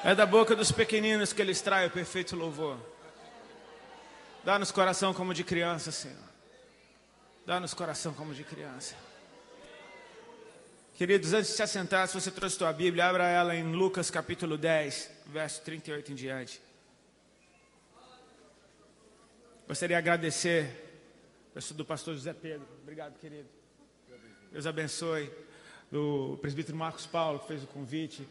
É da boca dos pequeninos que Ele extrai o perfeito louvor. Dá-nos coração como de criança, Senhor. Dá-nos coração como de criança. Queridos, antes de se assentar, se você trouxe tua Bíblia, abra ela em Lucas capítulo 10, verso 38 em diante. Gostaria de agradecer do pastor José Pedro. Obrigado, querido. Deus abençoe. Do presbítero Marcos Paulo, que fez o convite.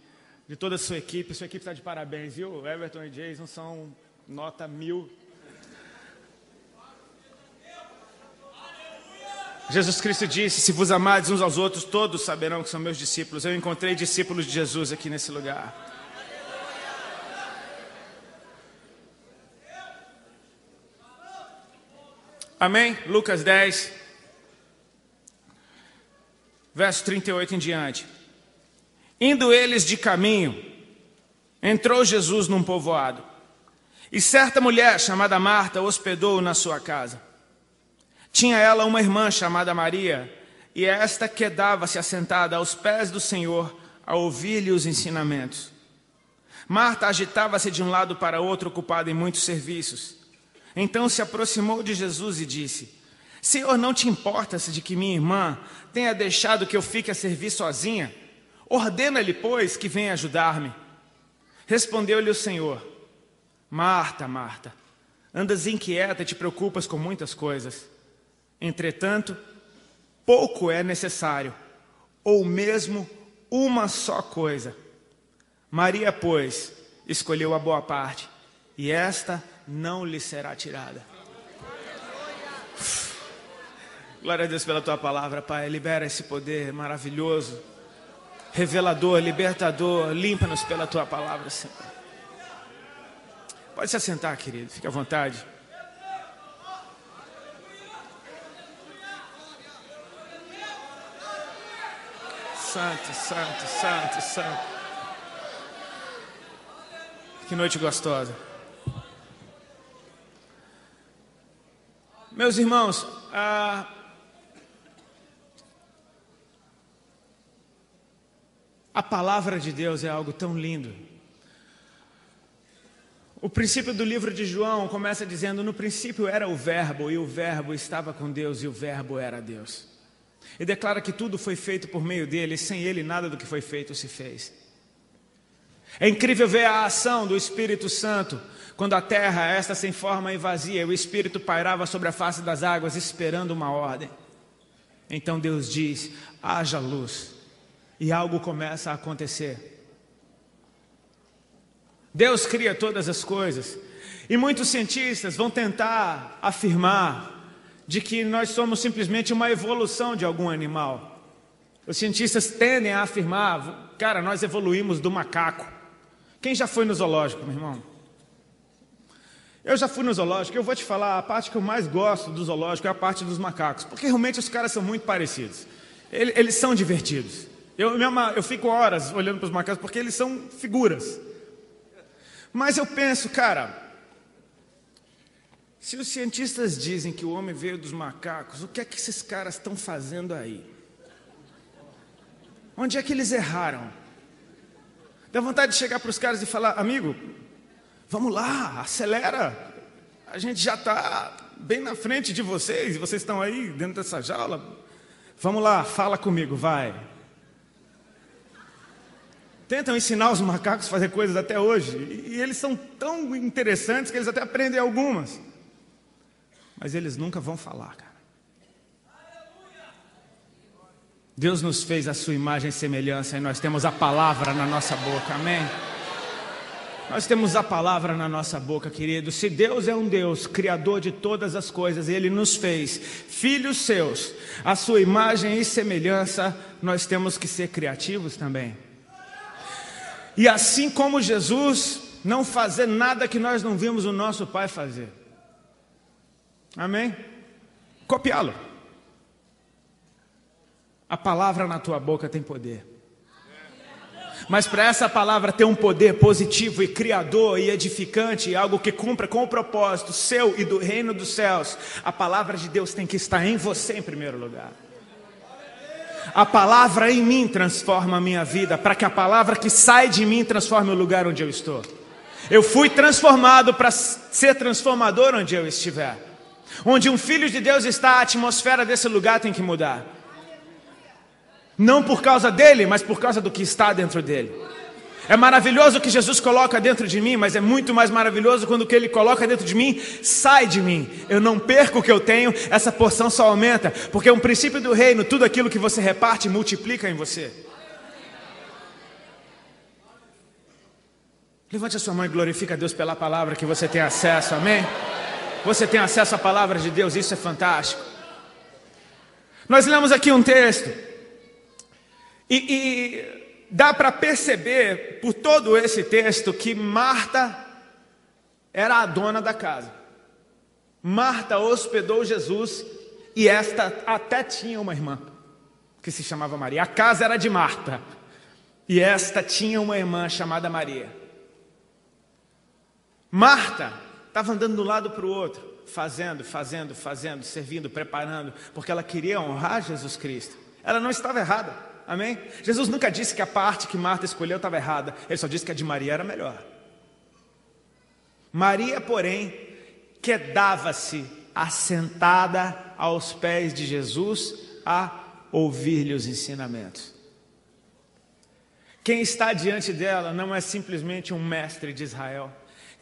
De toda a sua equipe. Sua equipe está de parabéns, viu? Everton e Jason são nota 1000. Jesus Cristo disse: se vos amardes uns aos outros, todos saberão que são meus discípulos. Eu encontrei discípulos de Jesus aqui nesse lugar. Amém? Lucas 10, verso 38 em diante. Indo eles de caminho, entrou Jesus num povoado, e certa mulher chamada Marta hospedou-o na sua casa. Tinha ela uma irmã chamada Maria, e esta quedava-se assentada aos pés do Senhor a ouvir-lhe os ensinamentos. Marta agitava-se de um lado para outro, ocupada em muitos serviços. Então se aproximou de Jesus e disse: Senhor, não te importas de que minha irmã tenha deixado que eu fique a servir sozinha? Ordena-lhe, pois, que venha ajudar-me. Respondeu-lhe o Senhor: Marta, Marta, andas inquieta e te preocupas com muitas coisas. Entretanto, pouco é necessário, ou mesmo uma só coisa. Maria, pois, escolheu a boa parte, e esta não lhe será tirada. Glória a Deus pela tua palavra, Pai. Libera esse poder maravilhoso, revelador, libertador. Limpa-nos pela tua palavra, Senhor. Pode se assentar, querido. Fique à vontade. Santo, santo, santo, santo. Que noite gostosa. Meus irmãos, a palavra de Deus é algo tão lindo. O princípio do livro de João começa dizendo: no princípio era o verbo, e o verbo estava com Deus, e o verbo era Deus. E declara que tudo foi feito por meio dele, e sem ele nada do que foi feito se fez. É incrível ver a ação do Espírito Santo, quando a terra, esta sem forma e vazia, o Espírito pairava sobre a face das águas, esperando uma ordem. Então Deus diz: haja luz, e algo começa a acontecer. Deus cria todas as coisas, e muitos cientistas vão tentar afirmar de que nós somos simplesmente uma evolução de algum animal. Os cientistas tendem a afirmar: cara, nós evoluímos do macaco. Quem já foi no zoológico, meu irmão? Eu já fui no zoológico. Eu vou te falar, a parte que eu mais gosto do zoológico é a parte dos macacos, porque realmente os caras são muito parecidos. Eles são divertidos. Eu fico horas olhando para os macacos, porque eles são figuras. Mas eu penso, cara, se os cientistas dizem que o homem veio dos macacos, o que é que esses caras estão fazendo aí? Onde é que eles erraram? Dá vontade de chegar para os caras e falar: amigo, vamos lá, acelera. A gente já está bem na frente de vocês, e vocês estão aí dentro dessa jaula. Vamos lá, fala comigo, vai. Tentam ensinar os macacos a fazer coisas até hoje, e eles são tão interessantes que eles até aprendem algumas. Mas eles nunca vão falar, cara. Deus nos fez a sua imagem e semelhança, e nós temos a palavra na nossa boca, amém? Nós temos a palavra na nossa boca, querido. Se Deus é um Deus, criador de todas as coisas, e Ele nos fez filhos seus, a sua imagem e semelhança, nós temos que ser criativos também. E assim como Jesus, não fazer nada que nós não vimos o nosso Pai fazer. Amém? Copiá-lo. A palavra na tua boca tem poder. Mas para essa palavra ter um poder positivo e criador e edificante, e algo que cumpra com o propósito seu e do reino dos céus, a palavra de Deus tem que estar em você em primeiro lugar. A palavra em mim transforma a minha vida, para que a palavra que sai de mim transforme o lugar onde eu estou. Eu fui transformado para ser transformador onde eu estiver. Onde um filho de Deus está, a atmosfera desse lugar tem que mudar. Não por causa dele, mas por causa do que está dentro dele. É maravilhoso o que Jesus coloca dentro de mim, mas é muito mais maravilhoso quando o que Ele coloca dentro de mim sai de mim. Eu não perco o que eu tenho, essa porção só aumenta, porque é um princípio do reino, tudo aquilo que você reparte multiplica em você. Levante a sua mão e glorifica a Deus pela palavra que você tem acesso, amém? Você tem acesso à palavra de Deus, isso é fantástico. Nós lemos aqui um texto, e dá para perceber por todo esse texto que Marta era a dona da casa. Marta hospedou Jesus e esta até tinha uma irmã que se chamava Maria. A casa era de Marta e esta tinha uma irmã chamada Maria. Marta estava andando de um lado para o outro, fazendo, servindo, preparando, porque ela queria honrar Jesus Cristo. Ela não estava errada. Amém? Jesus nunca disse que a parte que Marta escolheu estava errada. Ele só disse que a de Maria era melhor. Maria, porém, quedava-se assentada aos pés de Jesus a ouvir-lhe os ensinamentos. Quem está diante dela não é simplesmente um mestre de Israel.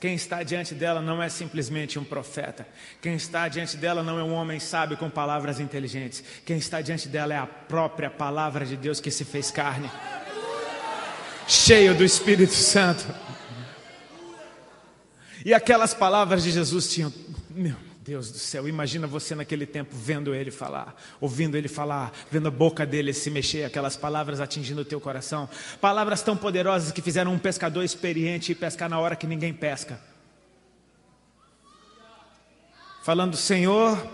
Quem está diante dela não é simplesmente um profeta. Quem está diante dela não é um homem sábio com palavras inteligentes. Quem está diante dela é a própria palavra de Deus que se fez carne, cheio do Espírito Santo. E aquelas palavras de Jesus tinham... Meu Deus do céu, imagina você naquele tempo vendo ele falar, ouvindo ele falar, vendo a boca dele se mexer, aquelas palavras atingindo o teu coração. Palavras tão poderosas que fizeram um pescador experiente ir pescar na hora que ninguém pesca. Falando: Senhor,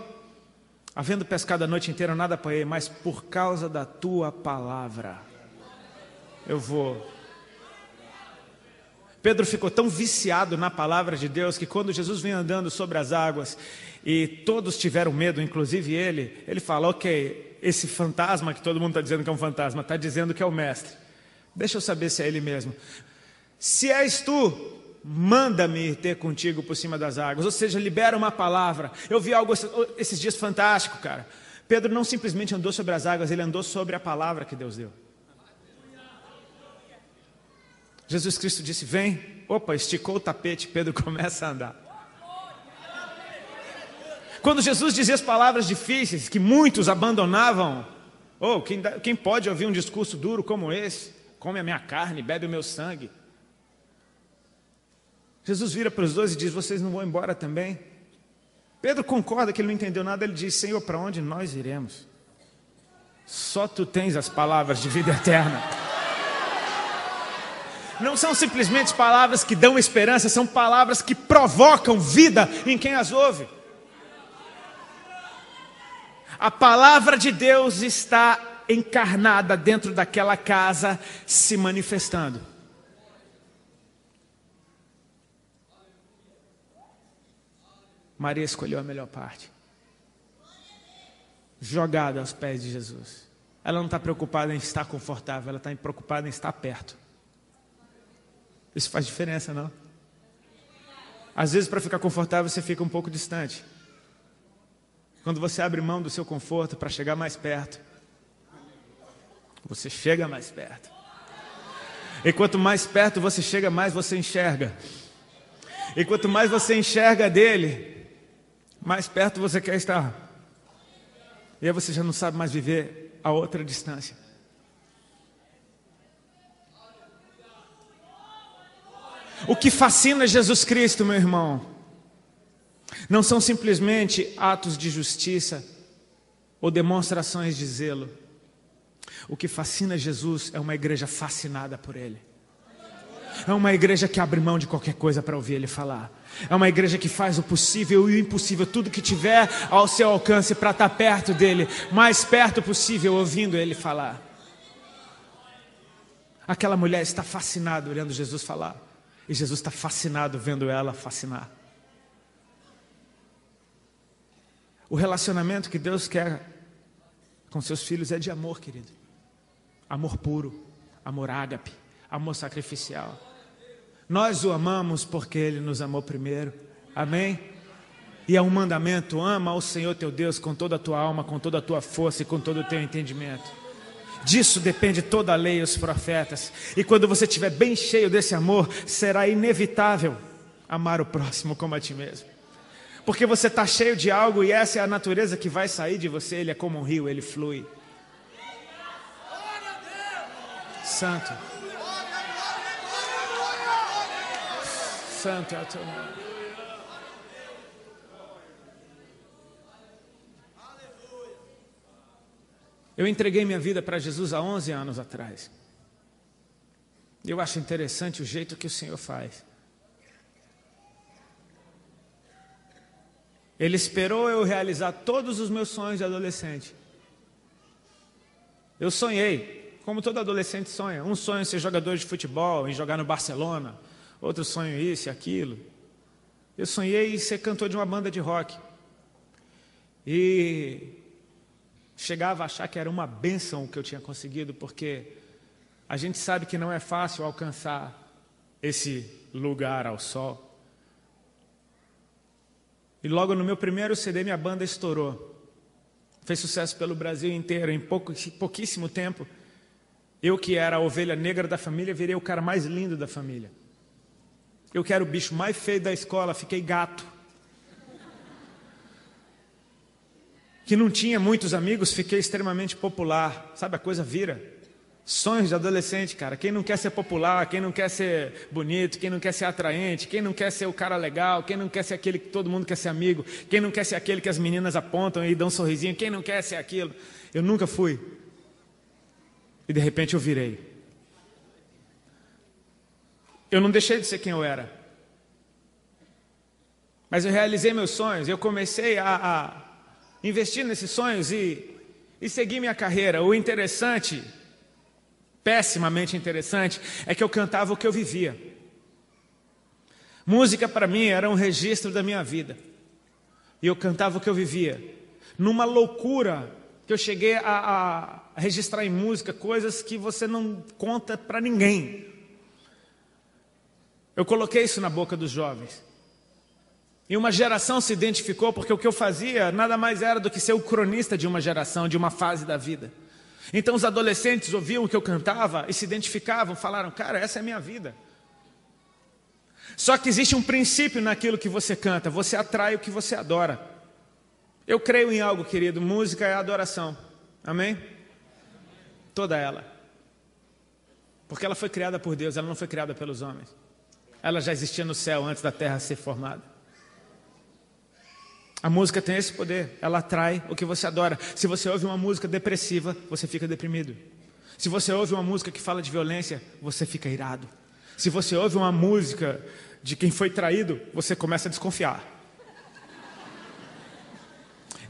havendo pescado a noite inteira, nada apanhei, mas por causa da tua palavra eu vou. Pedro ficou tão viciado na palavra de Deus que quando Jesus vem andando sobre as águas e todos tiveram medo, inclusive ele fala: ok, esse fantasma que todo mundo está dizendo que é um fantasma, está dizendo que é o mestre. Deixa eu saber se é ele mesmo. Se és tu, manda-me ter contigo por cima das águas. Ou seja, libera uma palavra. Eu vi algo esses dias fantástico, cara. Pedro não simplesmente andou sobre as águas, ele andou sobre a palavra que Deus deu. Jesus Cristo disse: vem. Opa, esticou o tapete, Pedro começa a andar. Quando Jesus dizia as palavras difíceis, que muitos abandonavam, quem pode ouvir um discurso duro como esse? Come a minha carne, bebe o meu sangue. Jesus vira para os dois e diz: vocês não vão embora também? Pedro concorda que ele não entendeu nada, ele diz: Senhor, para onde nós iremos? Só tu tens as palavras de vida eterna. Não são simplesmente palavras que dão esperança, são palavras que provocam vida em quem as ouve. A palavra de Deus está encarnada dentro daquela casa, se manifestando. Maria escolheu a melhor parte, jogada aos pés de Jesus. Ela não está preocupada em estar confortável, ela está preocupada em estar perto. Isso faz diferença, não? Às vezes, para ficar confortável, você fica um pouco distante. Quando você abre mão do seu conforto para chegar mais perto, você chega mais perto. E quanto mais perto você chega, mais você enxerga. E quanto mais você enxerga dele, mais perto você quer estar. E aí você já não sabe mais viver a outra distância. O que fascina Jesus Cristo, meu irmão, não são simplesmente atos de justiça ou demonstrações de zelo. O que fascina Jesus é uma igreja fascinada por Ele. É uma igreja que abre mão de qualquer coisa para ouvir Ele falar. É uma igreja que faz o possível e o impossível, tudo que tiver ao seu alcance para estar perto dEle, mais perto possível, ouvindo Ele falar. Aquela mulher está fascinada olhando Jesus falar. E Jesus está fascinado vendo ela fascinar. O relacionamento que Deus quer com seus filhos é de amor, querido. Amor puro, amor ágape, amor sacrificial. Nós o amamos porque Ele nos amou primeiro. Amém? E é um mandamento: ama ao Senhor teu Deus com toda a tua alma, com toda a tua força e com todo o teu entendimento. Disso depende toda a lei e os profetas. E quando você estiver bem cheio desse amor, será inevitável amar o próximo como a ti mesmo. Porque você está cheio de algo e essa é a natureza que vai sair de você. Ele é como um rio, ele flui. Santo. Santo é o teu nome. Eu entreguei minha vida para Jesus há 11 anos atrás. Eu acho interessante o jeito que o Senhor faz. Ele esperou eu realizar todos os meus sonhos de adolescente. Eu sonhei, como todo adolescente sonha. Um sonho em ser jogador de futebol, em jogar no Barcelona. Outro sonho isso e aquilo. Eu sonhei em ser cantor de uma banda de rock. E chegava a achar que era uma bênção o que eu tinha conseguido, porque a gente sabe que não é fácil alcançar esse lugar ao sol. E logo no meu primeiro CD minha banda estourou. Fez sucesso pelo Brasil inteiro em pouquíssimo tempo. Eu que era a ovelha negra da família, virei o cara mais lindo da família. Eu que era o bicho mais feio da escola, fiquei gato. Que não tinha muitos amigos, fiquei extremamente popular. Sabe, a coisa vira. Sonhos de adolescente, cara. Quem não quer ser popular, quem não quer ser bonito, quem não quer ser atraente, quem não quer ser o cara legal, quem não quer ser aquele que todo mundo quer ser amigo, quem não quer ser aquele que as meninas apontam e dão um sorrisinho, quem não quer ser aquilo. Eu nunca fui. E de repente eu virei. Eu não deixei de ser quem eu era. Mas eu realizei meus sonhos, eu comecei a investir nesses sonhos e seguir minha carreira. O interessante, pessimamente interessante, é que eu cantava o que eu vivia. Música para mim era um registro da minha vida. E eu cantava o que eu vivia. Numa loucura que eu cheguei a registrar em música coisas que você não conta para ninguém. Eu coloquei isso na boca dos jovens. E uma geração se identificou porque o que eu fazia nada mais era do que ser o cronista de uma geração, de uma fase da vida. Então os adolescentes ouviam o que eu cantava e se identificavam, falaram: cara, essa é a minha vida. Só que existe um princípio naquilo que você canta, você atrai o que você adora. Eu creio em algo, querido, música é adoração, amém? Toda ela. Porque ela foi criada por Deus, ela não foi criada pelos homens. Ela já existia no céu antes da terra ser formada. A música tem esse poder, ela atrai o que você adora. Se você ouve uma música depressiva, você fica deprimido. Se você ouve uma música que fala de violência, você fica irado. Se você ouve uma música de quem foi traído, você começa a desconfiar.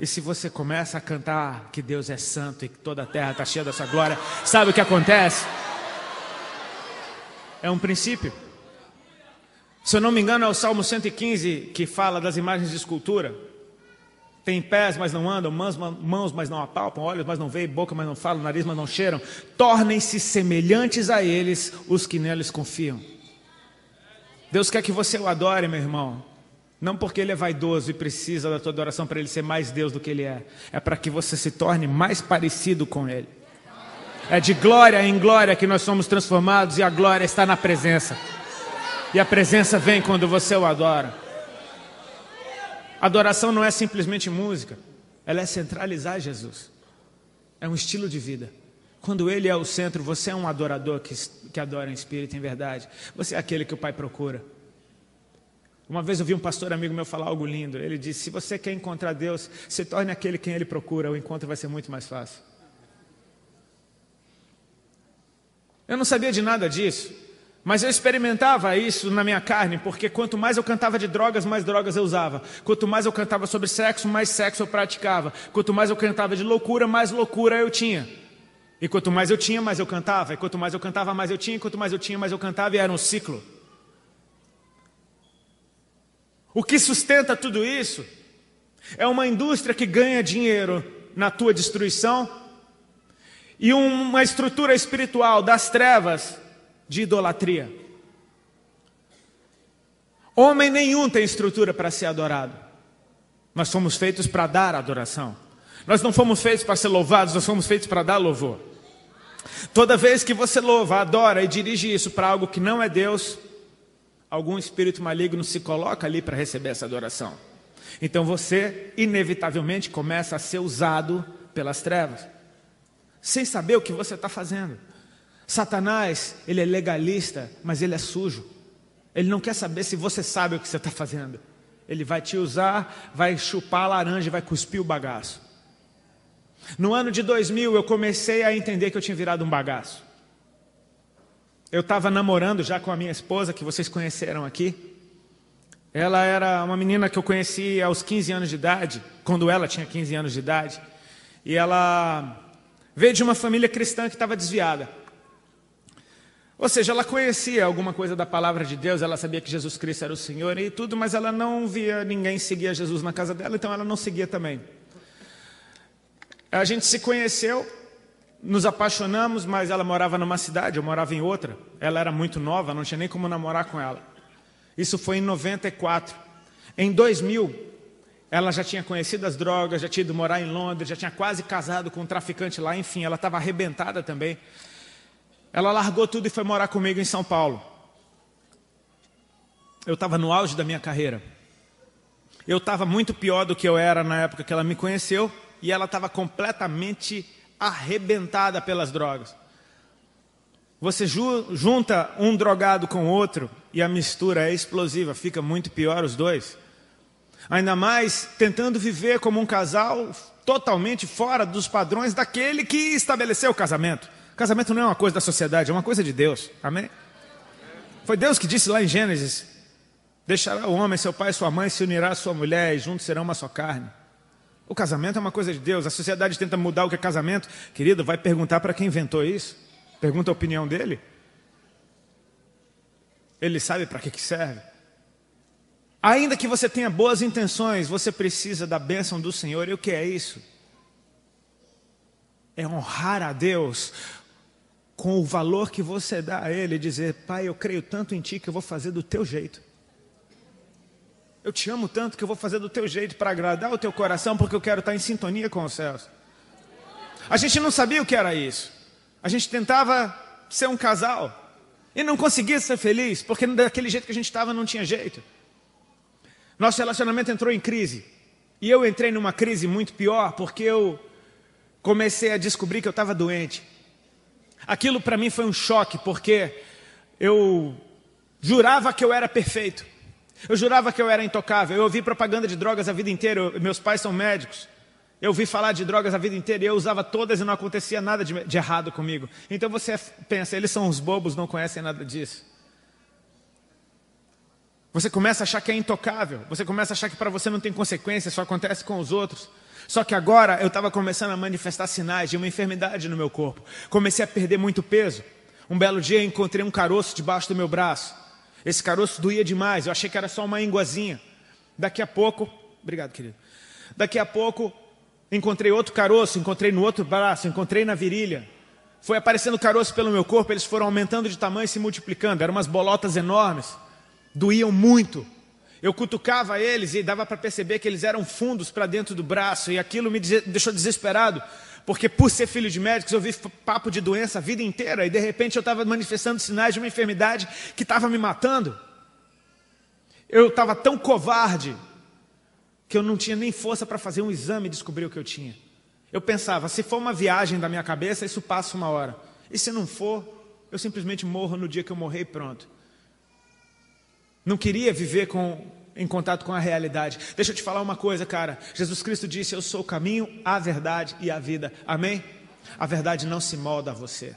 E se você começa a cantar que Deus é santo e que toda a terra está cheia da sua glória, sabe o que acontece? É um princípio. Se eu não me engano, é o Salmo 115 que fala das imagens de escultura. Tem pés, mas não andam, mãos, mas não apalpam, olhos, mas não veem, boca, mas não falam, nariz, mas não cheiram. Tornem-se semelhantes a eles os que neles confiam. Deus quer que você o adore, meu irmão. Não porque Ele é vaidoso e precisa da tua adoração para Ele ser mais Deus do que Ele é. É para que você se torne mais parecido com Ele. É de glória em glória que nós somos transformados e a glória está na presença. E a presença vem quando você o adora. Adoração não é simplesmente música, ela é centralizar Jesus. É um estilo de vida. Quando Ele é o centro, você é um adorador que adora em espírito e em verdade. Você é aquele que o Pai procura. Uma vez eu vi um pastor amigo meu falar algo lindo. Ele disse: se você quer encontrar Deus, se torne aquele quem Ele procura, o encontro vai ser muito mais fácil. Eu não sabia de nada disso, mas eu experimentava isso na minha carne, porque quanto mais eu cantava de drogas, mais drogas eu usava. Quanto mais eu cantava sobre sexo, mais sexo eu praticava. Quanto mais eu cantava de loucura, mais loucura eu tinha. E quanto mais eu tinha, mais eu cantava. E quanto mais eu cantava, mais eu tinha. E quanto mais eu tinha, mais eu cantava. E era um ciclo. O que sustenta tudo isso é uma indústria que ganha dinheiro na tua destruição e uma estrutura espiritual das trevas de idolatria. Homem nenhum tem estrutura para ser adorado. Nós fomos feitos para dar adoração. Nós não fomos feitos para ser louvados, nós fomos feitos para dar louvor. Toda vez que você louva, adora e dirige isso para algo que não é Deus, algum espírito maligno se coloca ali para receber essa adoração. Então você, inevitavelmente, começa a ser usado pelas trevas, sem saber o que você está fazendo. Satanás, ele é legalista, mas ele é sujo. Ele não quer saber se você sabe o que você está fazendo. Ele vai te usar, vai chupar a laranja e vai cuspir o bagaço. No ano de 2000, eu comecei a entender que eu tinha virado um bagaço. Eu estava namorando já com a minha esposa, que vocês conheceram aqui. Ela era uma menina que eu conheci aos 15 anos de idade, quando ela tinha 15 anos de idade. E ela veio de uma família cristã que estava desviada. Ou seja, ela conhecia alguma coisa da palavra de Deus, ela sabia que Jesus Cristo era o Senhor e tudo, mas ela não via ninguém seguir Jesus na casa dela, então ela não seguia também. A gente se conheceu, nos apaixonamos, mas ela morava numa cidade, eu morava em outra. Ela era muito nova, não tinha nem como namorar com ela. Isso foi em 94. Em 2000, ela já tinha conhecido as drogas, já tinha ido morar em Londres, já tinha quase casado com um traficante lá, enfim, ela estava arrebentada também. Ela largou tudo e foi morar comigo em São Paulo. Eu estava no auge da minha carreira. Eu estava muito pior do que eu era na época que ela me conheceu, e ela estava completamente arrebentada pelas drogas. Você junta um drogado com outro e a mistura é explosiva, fica muito pior os dois. Ainda mais tentando viver como um casal totalmente fora dos padrões daquele que estabeleceu o casamento. O casamento não é uma coisa da sociedade, é uma coisa de Deus. Amém? Foi Deus que disse lá em Gênesis: deixará o homem, seu pai e sua mãe, se unirá à sua mulher e juntos serão uma só carne. O casamento é uma coisa de Deus. A sociedade tenta mudar o que é casamento. Querido, vai perguntar para quem inventou isso. Pergunta a opinião dele. Ele sabe para que serve. Ainda que você tenha boas intenções, você precisa da bênção do Senhor. E o que é isso? É honrar a Deus com o valor que você dá a Ele. E dizer: Pai, eu creio tanto em Ti que eu vou fazer do Teu jeito. Eu te amo tanto que eu vou fazer do Teu jeito para agradar o Teu coração, porque eu quero estar em sintonia com os céus. A gente não sabia o que era isso. A gente tentava ser um casal e não conseguia ser feliz, porque daquele jeito que a gente estava não tinha jeito. Nosso relacionamento entrou em crise. E eu entrei numa crise muito pior, porque eu comecei a descobrir que eu estava doente. Aquilo para mim foi um choque, porque eu jurava que eu era perfeito. Eu jurava que eu era intocável. Eu ouvi propaganda de drogas a vida inteira. Meus pais são médicos. Eu ouvi falar de drogas a vida inteira e eu usava todas e não acontecia nada de errado comigo. Então você pensa: eles são uns bobos, não conhecem nada disso. Você começa a achar que é intocável. Você começa a achar que para você não tem consequência, só acontece com os outros. Só que agora eu estava começando a manifestar sinais de uma enfermidade no meu corpo. Comecei a perder muito peso. Um belo dia eu encontrei um caroço debaixo do meu braço. Esse caroço doía demais, eu achei que era só uma ínguazinha. Daqui a pouco, obrigado querido, daqui a pouco encontrei outro caroço, encontrei no outro braço, encontrei na virilha. Foi aparecendo caroço pelo meu corpo, eles foram aumentando de tamanho e se multiplicando. Eram umas bolotas enormes, doíam muito. Eu cutucava eles e dava para perceber que eles eram fundos para dentro do braço. E aquilo me deixou desesperado, porque por ser filho de médicos eu vi papo de doença a vida inteira. E de repente eu estava manifestando sinais de uma enfermidade que estava me matando. Eu estava tão covarde que eu não tinha nem força para fazer um exame e descobrir o que eu tinha. Eu pensava: se for uma viagem da minha cabeça, isso passa uma hora. E se não for, eu simplesmente morro no dia que eu morrer e pronto. Não queria viver em contato com a realidade. Deixa eu te falar uma coisa, cara. Jesus Cristo disse: eu sou o caminho, a verdade e a vida. Amém? A verdade não se molda a você.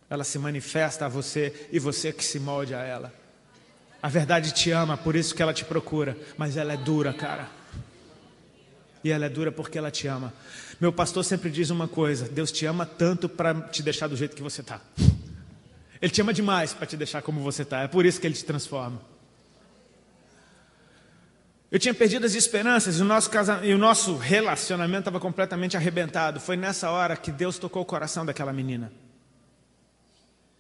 Ela se manifesta a você e você que se molde a ela. A verdade te ama, por isso que ela te procura. Mas ela é dura, cara. E ela é dura porque ela te ama. Meu pastor sempre diz uma coisa: Deus te ama tanto para te deixar do jeito que você está. Ele te ama demais para te deixar como você está. É por isso que Ele te transforma. Eu tinha perdido as esperanças e o nosso relacionamento estava completamente arrebentado. Foi nessa hora que Deus tocou o coração daquela menina.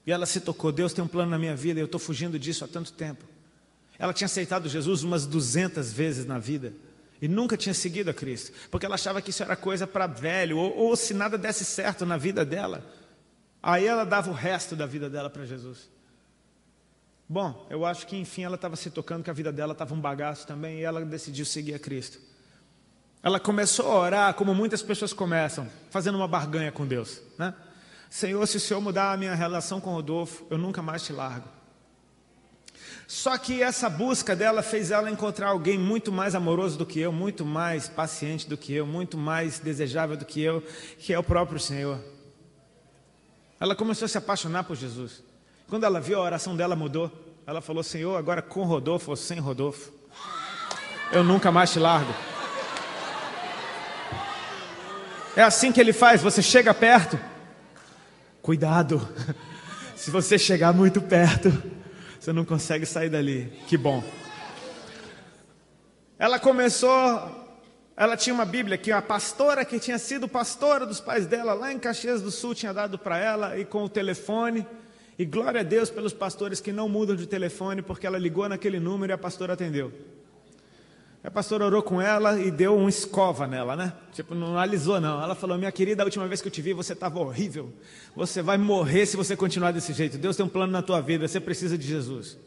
E ela se tocou. Deus tem um plano na minha vida e eu estou fugindo disso há tanto tempo. Ela tinha aceitado Jesus umas 200 vezes na vida e nunca tinha seguido a Cristo, porque ela achava que isso era coisa para velho, ou se nada desse certo na vida dela, aí ela dava o resto da vida dela para Jesus. Bom, eu acho que enfim ela estava se tocando que a vida dela estava um bagaço também e ela decidiu seguir a Cristo. Ela começou a orar como muitas pessoas começam, fazendo uma barganha com Deus, né? Senhor, se o Senhor mudar a minha relação com o Rodolfo, eu nunca mais te largo. Só que essa busca dela fez ela encontrar alguém muito mais amoroso do que eu, muito mais paciente do que eu, muito mais desejável do que eu, que é o próprio Senhor. Ela começou a se apaixonar por Jesus. Quando ela viu, a oração dela mudou. Ela falou, Senhor, agora com Rodolfo ou sem Rodolfo, eu nunca mais te largo. É assim que ele faz, você chega perto. Cuidado, se você chegar muito perto, você não consegue sair dali. Que bom. Ela tinha uma Bíblia que a pastora que tinha sido pastora dos pais dela lá em Caxias do Sul tinha dado para ela, e com o telefone. E glória a Deus pelos pastores que não mudam de telefone, porque ela ligou naquele número e a pastora atendeu. A pastora orou com ela e deu um escova nela, né? Tipo, não alisou não. Ela falou, minha querida, a última vez que eu te vi, você estava horrível. Você vai morrer se você continuar desse jeito. Deus tem um plano na tua vida, você precisa de Jesus.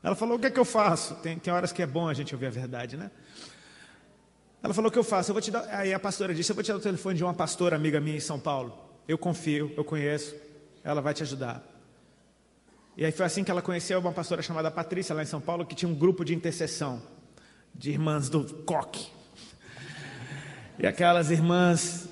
Ela falou, o que é que eu faço? Tem horas que é bom a gente ouvir a verdade, né? Ela falou, o que eu faço? Eu vou te dar... Aí a pastora disse, eu vou te dar o telefone de uma pastora amiga minha em São Paulo. Eu confio, eu conheço, ela vai te ajudar. E aí foi assim que ela conheceu uma pastora chamada Patrícia, lá em São Paulo, que tinha um grupo de intercessão de irmãs do coque. E aquelas irmãs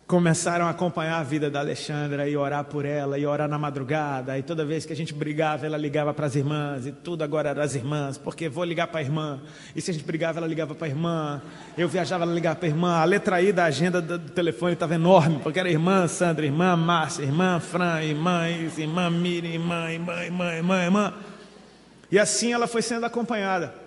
começaram a acompanhar a vida da Alexandra e orar por ela, e orar na madrugada, e toda vez que a gente brigava, ela ligava para as irmãs, e tudo agora era as irmãs, porque vou ligar para a irmã, e se a gente brigava, ela ligava para a irmã, eu viajava, ela ligava para a irmã, a letra I da agenda do telefone estava enorme, porque era irmã Sandra, irmã Márcia, irmã Fran, irmã Isa, irmã Miriam, irmã. E assim ela foi sendo acompanhada.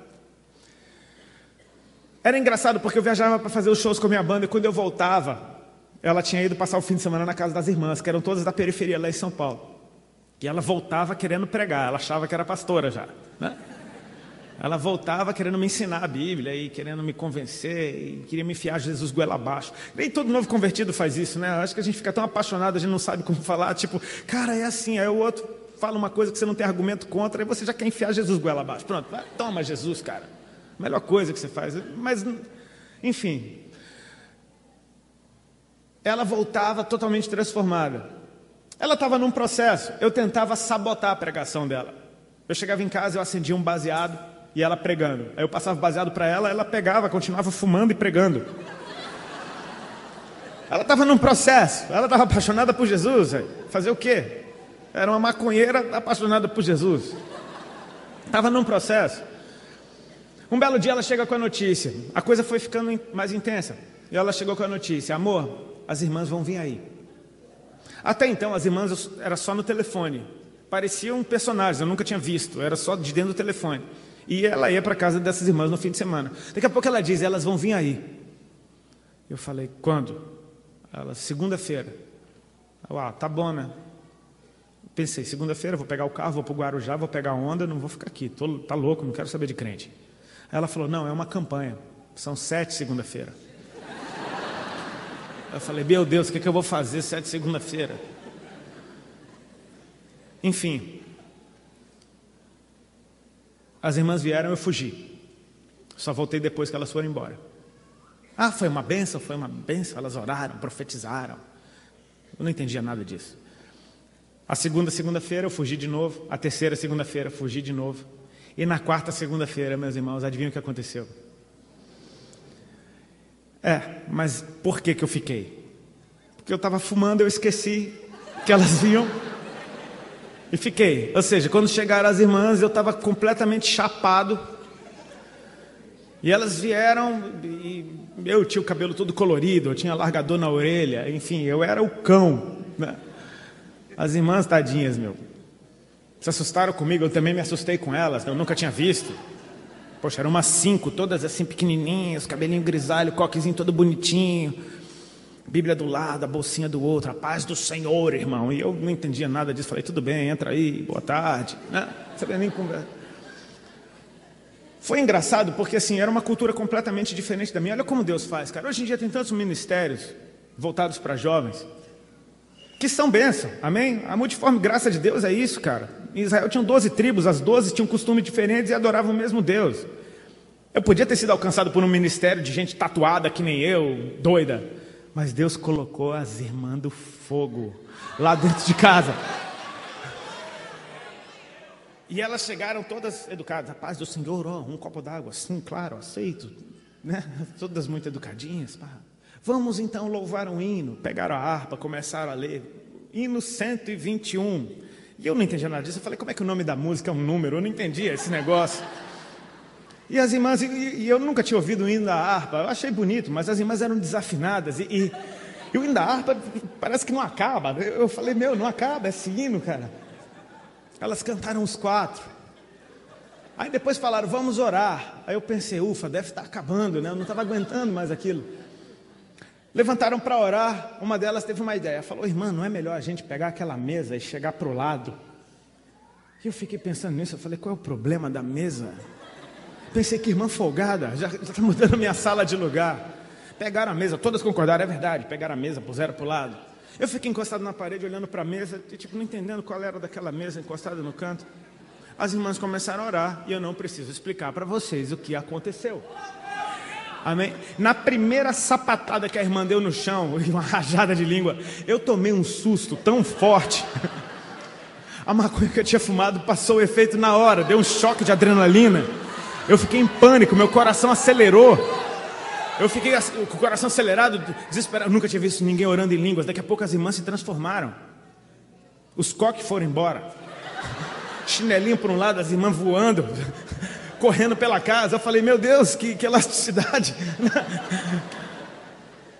Era engraçado porque eu viajava para fazer os shows com a minha banda, e quando eu voltava, ela tinha ido passar o fim de semana na casa das irmãs, que eram todas da periferia lá em São Paulo. E ela voltava querendo pregar, ela achava que era pastora já, né? Ela voltava querendo me ensinar a Bíblia, e querendo me convencer, e queria me enfiar Jesus goela abaixo. Nem todo novo convertido faz isso, né? Acho que a gente fica tão apaixonado, a gente não sabe como falar, tipo, cara, é assim, aí o outro fala uma coisa que você não tem argumento contra, aí você já quer enfiar Jesus goela abaixo. Pronto, toma Jesus, cara. Melhor coisa que você faz. Mas, enfim, ela voltava totalmente transformada. Ela estava num processo, eu tentava sabotar a pregação dela. Eu chegava em casa, eu acendia um baseado e ela pregando. Aí eu passava o baseado para ela, ela pegava, continuava fumando e pregando. Ela estava num processo, ela estava apaixonada por Jesus. Fazer o quê? Era uma maconheira apaixonada por Jesus. Estava num processo. Um belo dia ela chega com a notícia, a coisa foi ficando mais intensa, e ela chegou com a notícia, amor, as irmãs vão vir aí. Até então as irmãs era só no telefone, pareciam personagens, eu nunca tinha visto, era só de dentro do telefone. E ela ia para casa dessas irmãs no fim de semana. Daqui a pouco ela diz, elas vão vir aí. Eu falei, quando? Ela, segunda-feira. Tá bom, né? Pensei, segunda-feira vou pegar o carro, vou para o Guarujá, vou pegar a onda, não vou ficar aqui, tá louco, não quero saber de crente. Aí ela falou, não, é uma campanha, são 7 segunda-feira. Eu falei, meu Deus, o que eu vou fazer 7 segunda-feira? Enfim, as irmãs vieram, eu fugi. Só voltei depois que elas foram embora. Foi uma bênção, elas oraram, profetizaram. Eu não entendia nada disso. A segunda-feira eu fugi de novo, a terceira segunda-feira fugi de novo. E na quarta segunda-feira, meus irmãos, adivinham o que aconteceu? Mas por que eu fiquei? Porque eu estava fumando, eu esqueci que elas vinham e fiquei. Ou seja, quando chegaram as irmãs, eu estava completamente chapado. E elas vieram e eu tinha o cabelo todo colorido, eu tinha largador na orelha, enfim, eu era o cão, né? As irmãs tadinhas, se assustaram comigo, eu também me assustei com elas, eu nunca tinha visto. Poxa, eram umas 5, todas assim pequenininhas, cabelinho grisalho, coquezinho todo bonitinho, Bíblia do lado, a bolsinha do outro, a paz do Senhor, irmão. E eu não entendia nada disso, falei, tudo bem, entra aí, boa tarde, né? Não sabia nem conversar. Foi engraçado porque assim, era uma cultura completamente diferente da minha. Olha como Deus faz, cara. Hoje em dia tem tantos ministérios voltados para jovens que são bênção, amém? A multiforme graça de Deus é isso, cara. Em Israel tinham 12 tribos, as 12 tinham costumes diferentes e adoravam o mesmo Deus. Eu podia ter sido alcançado por um ministério de gente tatuada que nem eu, doida, mas Deus colocou as irmãs do fogo lá dentro de casa. E elas chegaram todas educadas, a paz do Senhor, um copo d'água, sim, claro, aceito, né? Todas muito educadinhas, pá. Vamos então louvar um hino. Pegaram a harpa, começaram a ler, hino 121, e eu não entendia nada disso, eu falei, como é que o nome da música é um número? Eu não entendia esse negócio. E as irmãs, e eu nunca tinha ouvido o hino da harpa, eu achei bonito, mas as irmãs eram desafinadas, e o hino da harpa parece que não acaba. Eu falei, não acaba esse hino, cara. Elas cantaram os 4. Aí depois falaram, vamos orar. Aí eu pensei, ufa, deve estar acabando, né? Eu não estava aguentando mais aquilo. Levantaram para orar. Uma delas teve uma ideia. Falou, irmã, não é melhor a gente pegar aquela mesa e chegar para o lado? E eu fiquei pensando nisso. Eu falei, qual é o problema da mesa? Pensei que irmã folgada, já está mudando a minha sala de lugar. Pegaram a mesa, todas concordaram, é verdade. Pegaram a mesa, puseram para o lado. Eu fiquei encostado na parede, olhando para a mesa, não entendendo qual era daquela mesa, encostada no canto. As irmãs começaram a orar, e eu não preciso explicar para vocês o que aconteceu. Amém? Na primeira sapatada que a irmã deu no chão, uma rajada de língua, eu tomei um susto tão forte. A maconha que eu tinha fumado passou o efeito na hora, deu um choque de adrenalina. Eu fiquei em pânico, meu coração acelerou. Eu fiquei com o coração acelerado, desesperado. Eu nunca tinha visto ninguém orando em línguas. Daqui a pouco as irmãs se transformaram. Os coques foram embora. Chinelinho por um lado, as irmãs voando, correndo pela casa. Eu falei, meu Deus, que elasticidade.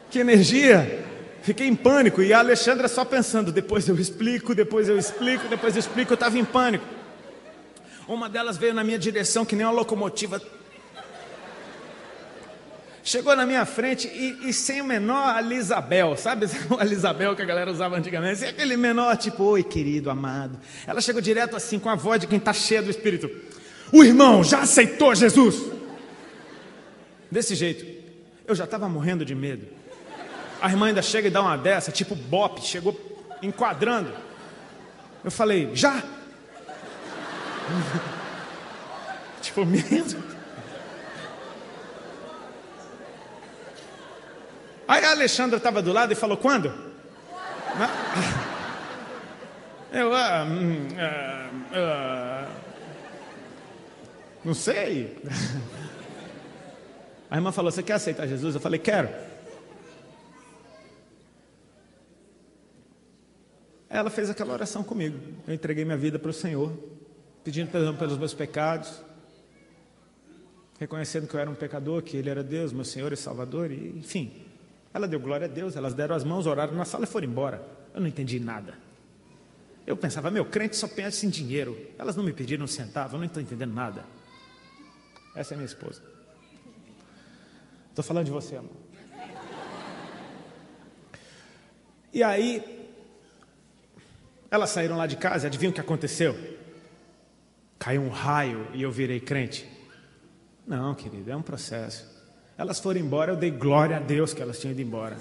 Que energia. Fiquei em pânico. E a Alexandra só pensando, depois eu explico, depois eu explico, depois eu explico. Eu estava em pânico. Uma delas veio na minha direção que nem uma locomotiva. Chegou na minha frente e sem o menor Alisabel, sabe? O Alisabel que a galera usava antigamente, sem aquele menor tipo, oi querido, amado. Ela chegou direto assim, com a voz de quem está cheio do Espírito. O irmão já aceitou Jesus? Desse jeito. Eu já estava morrendo de medo. A irmã ainda chega e dá uma dessa, tipo Bop, chegou enquadrando. Eu falei, já? Tipo, medo. Aí a Alexandra estava do lado e falou, quando? Eu, não sei. A irmã falou, você quer aceitar Jesus? Eu falei, quero. Ela fez aquela oração comigo. Eu entreguei minha vida para o Senhor, pedindo perdão pelos meus pecados, reconhecendo que eu era um pecador, que Ele era Deus, meu Senhor e Salvador, e enfim. Ela deu glória a Deus, elas deram as mãos, oraram na sala e foram embora. Eu não entendi nada. Eu pensava, meu, crente só pensa em dinheiro. Elas não me pediram um centavo, eu não estou entendendo nada. Essa é minha esposa. Estou falando de você, amor. E aí, elas saíram lá de casa e adivinham o que aconteceu? Caiu um raio e eu virei crente. Não, querido, é um processo. Elas foram embora, eu dei glória a Deus que elas tinham ido embora.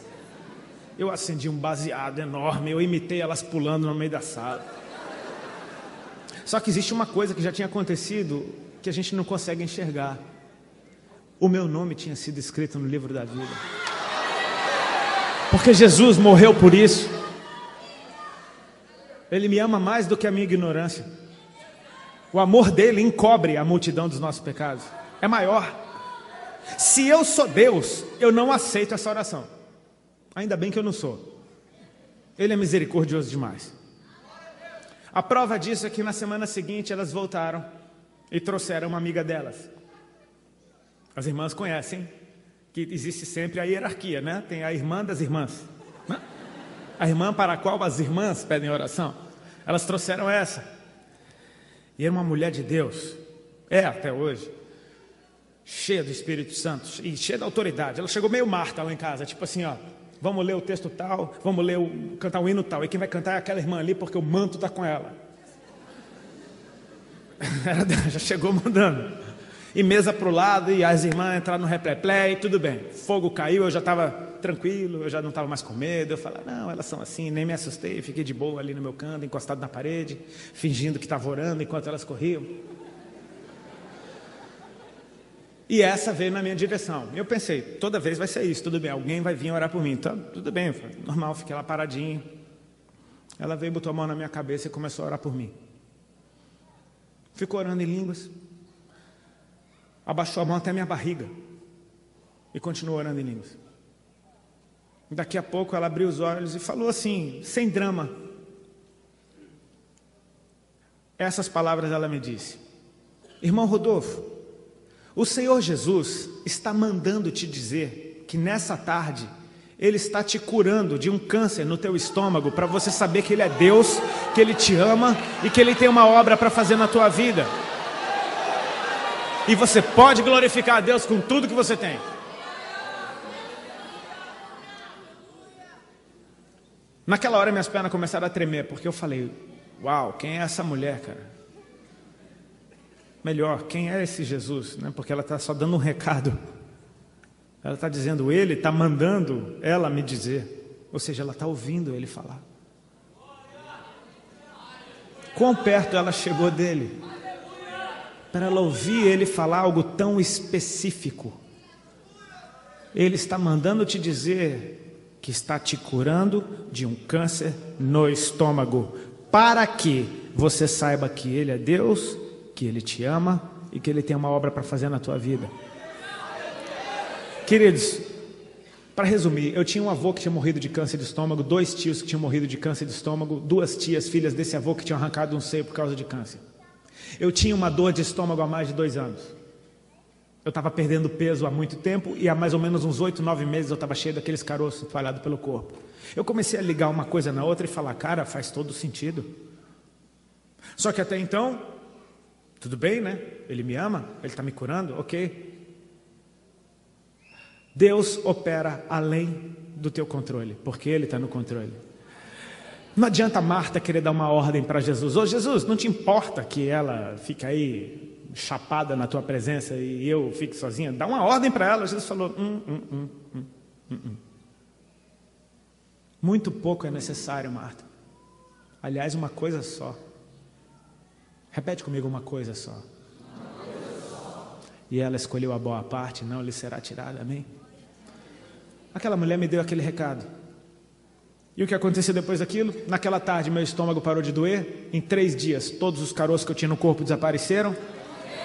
Eu acendi um baseado enorme, eu imitei elas pulando no meio da sala. Só que existe uma coisa que já tinha acontecido, que a gente não consegue enxergar. O meu nome tinha sido escrito no livro da vida. Porque Jesus morreu por isso. Ele me ama mais do que a minha ignorância. O amor dele encobre a multidão dos nossos pecados. É maior. Se eu sou Deus, eu não aceito essa oração. Ainda bem que eu não sou. Ele é misericordioso demais. A prova disso é que na semana seguinte elas voltaram e trouxeram uma amiga delas. As irmãs conhecem que existe sempre a hierarquia, né? Tem a irmã das irmãs, né? A irmã para a qual as irmãs pedem oração. Elas trouxeram essa. E era uma mulher de Deus. É até hoje. cheia do Espírito Santo e cheia da autoridade. Ela chegou meio Marta lá em casa, tipo assim, ó, vamos ler o texto tal, vamos cantar o hino tal, e quem vai cantar é aquela irmã ali, porque o manto está com ela. Ela já chegou mandando. E mesa para o lado, e as irmãs entraram no replé, e tudo bem. Fogo caiu, eu já estava tranquilo, eu já não estava mais com medo. Eu falei, não, elas são assim, nem me assustei. Fiquei de boa ali no meu canto, encostado na parede, fingindo que estava orando enquanto elas corriam. E essa veio na minha direção. Eu pensei, toda vez vai ser isso, tudo bem, alguém vai vir orar por mim. Então, tudo bem, normal, fiquei lá paradinho. Ela veio, botou a mão na minha cabeça e começou a orar por mim. Ficou orando em línguas. Abaixou a mão até a minha barriga. E continuou orando em línguas. Daqui a pouco ela abriu os olhos e falou assim, sem drama. Essas palavras ela me disse: irmão Rodolfo, o Senhor Jesus está mandando te dizer que nessa tarde Ele está te curando de um câncer no teu estômago, para você saber que Ele é Deus, que Ele te ama e que Ele tem uma obra para fazer na tua vida. E você pode glorificar a Deus com tudo que você tem. Naquela hora minhas pernas começaram a tremer, porque eu falei, uau, quem é essa mulher, cara? Melhor, quem é esse Jesus? Né? Porque ela está só dando um recado. Ela está dizendo, Ele está mandando ela me dizer. Ou seja, ela está ouvindo Ele falar. Quão perto ela chegou dele, para ela ouvir Ele falar algo tão específico. Ele está mandando te dizer que está te curando de um câncer no estômago, para que você saiba que Ele é Deus, que Ele te ama e que Ele tem uma obra para fazer na tua vida. Queridos, para resumir, eu tinha um avô que tinha morrido de câncer de estômago, 2 tios que tinham morrido de câncer de estômago, 2 tias, filhas desse avô que tinham arrancado um seio por causa de câncer. Eu tinha uma dor de estômago há mais de 2 anos. Eu estava perdendo peso há muito tempo e há mais ou menos uns 8, 9 meses eu estava cheio daqueles caroços espalhados pelo corpo. Eu comecei a ligar uma coisa na outra e falar, cara, faz todo sentido. Só que até então, tudo bem, né? Ele me ama, Ele está me curando, ok. Deus opera além do teu controle, porque Ele está no controle. Não adianta Marta querer dar uma ordem para Jesus. Ô Jesus, não te importa que ela fique aí chapada na tua presença e eu fique sozinha? Dá uma ordem para ela. Jesus falou, Muito pouco é necessário, Marta. Aliás, uma coisa só. Repete comigo, uma coisa só. E ela escolheu a boa parte, não lhe será tirada, amém? Aquela mulher me deu aquele recado. E o que aconteceu depois daquilo? Naquela tarde meu estômago parou de doer. Em 3 dias todos os caroços que eu tinha no corpo desapareceram.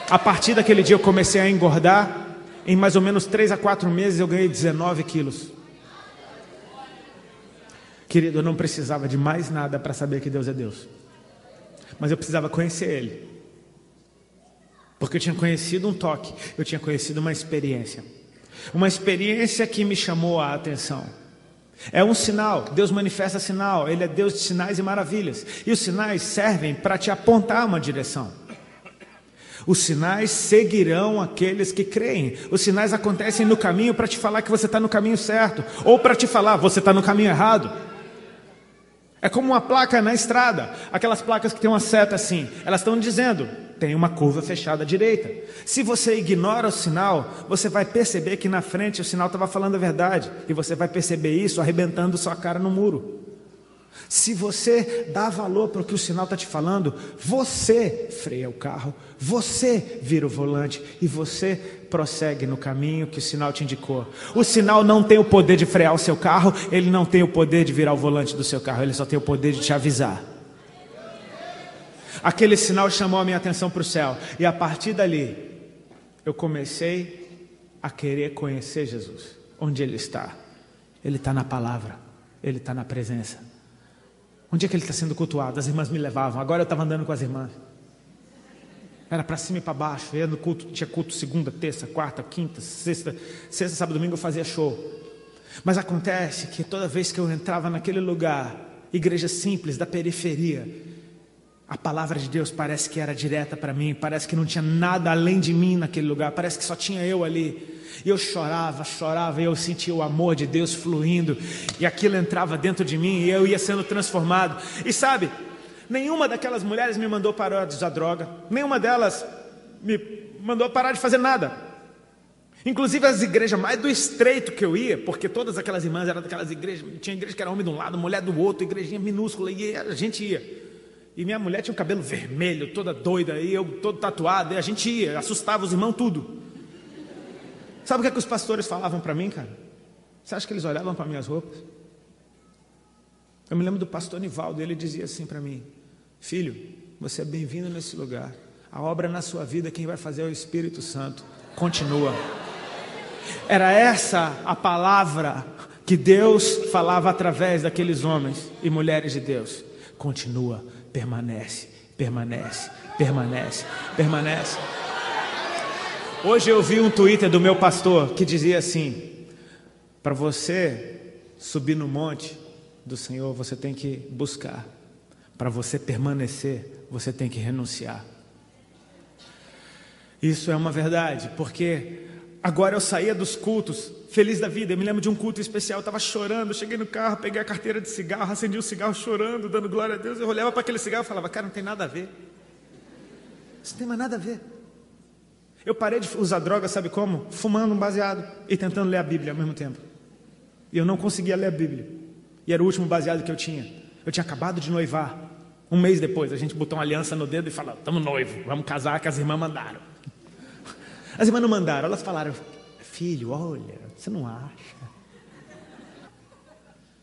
A partir daquele dia eu comecei a engordar. Em mais ou menos 3 a 4 meses eu ganhei 19 quilos. Querido, eu não precisava de mais nada para saber que Deus é Deus. Mas eu precisava conhecer Ele. Porque eu tinha conhecido um toque. Eu tinha conhecido uma experiência. Uma experiência que me chamou a atenção. É um sinal, Deus manifesta sinal, Ele é Deus de sinais e maravilhas. E os sinais servem para te apontar uma direção. Os sinais seguirão aqueles que creem. Os sinais acontecem no caminho para te falar que você está no caminho certo, ou para te falar, você está no caminho errado. É como uma placa na estrada, aquelas placas que tem uma seta assim, elas estão dizendo, tem uma curva fechada à direita. Se você ignora o sinal, você vai perceber que na frente o sinal estava falando a verdade, e você vai perceber isso arrebentando sua cara no muro. Se você dá valor para o que o sinal está te falando, você freia o carro, você vira o volante e você prossegue no caminho que o sinal te indicou. O sinal não tem o poder de frear o seu carro, ele não tem o poder de virar o volante do seu carro, ele só tem o poder de te avisar. Aquele sinal chamou a minha atenção para o céu, e a partir dali eu comecei a querer conhecer Jesus. Onde Ele está? Ele está na palavra, Ele está na presença. Onde é que Ele está sendo cultuado? As irmãs me levavam, agora eu estava andando com as irmãs. Era para cima e para baixo, ia no culto, tinha culto segunda, terça, quarta, quinta, sexta, sábado, domingo eu fazia show. Mas acontece que toda vez que eu entrava naquele lugar, igreja simples da periferia, A palavra de Deus parece que era direta para mim, parece que não tinha nada além de mim naquele lugar, parece que só tinha eu ali. E eu chorava, e eu sentia o amor de Deus fluindo, e aquilo entrava dentro de mim, e eu ia sendo transformado. E sabe, nenhuma daquelas mulheres me mandou parar de usar droga, nenhuma delas me mandou parar de fazer nada. Inclusive as igrejas mais do estreito que eu ia, porque todas aquelas irmãs eram daquelas igrejas, tinha igreja que era homem de um lado, mulher do outro, igrejinha minúscula, e a gente ia. E minha mulher tinha o cabelo vermelho, toda doida, e eu todo tatuado, e a gente ia, assustava os irmãos tudo. Sabe o que os pastores falavam para mim, cara? Você acha que eles olhavam para minhas roupas? Eu me lembro do pastor Nivaldo, ele dizia assim para mim: filho, você é bem-vindo nesse lugar. A obra na sua vida, quem vai fazer é o Espírito Santo. Continua. Era essa a palavra que Deus falava através daqueles homens e mulheres de Deus. Continua, permanece, permanece, permanece, permanece. Hoje eu vi um Twitter do meu pastor que dizia assim: para você subir no monte do Senhor, você tem que buscar. Para você permanecer, você tem que renunciar. Isso é uma verdade, porque agora eu saía dos cultos feliz da vida. Eu me lembro de um culto especial, eu estava chorando, cheguei no carro, peguei a carteira de cigarro, acendi o cigarro chorando, dando glória a Deus. Eu olhava para aquele cigarro e falava: cara, não tem nada a ver. Isso não tem mais nada a ver. Eu parei de usar droga, sabe como? Fumando um baseado e tentando ler a Bíblia ao mesmo tempo. E eu não conseguia ler a Bíblia. E era o último baseado que eu tinha. Eu tinha acabado de noivar. Um mês depois, a gente botou uma aliança no dedo e falou: estamos noivos, vamos casar, que as irmãs mandaram. As irmãs não mandaram, elas falaram: filho, olha, você não acha?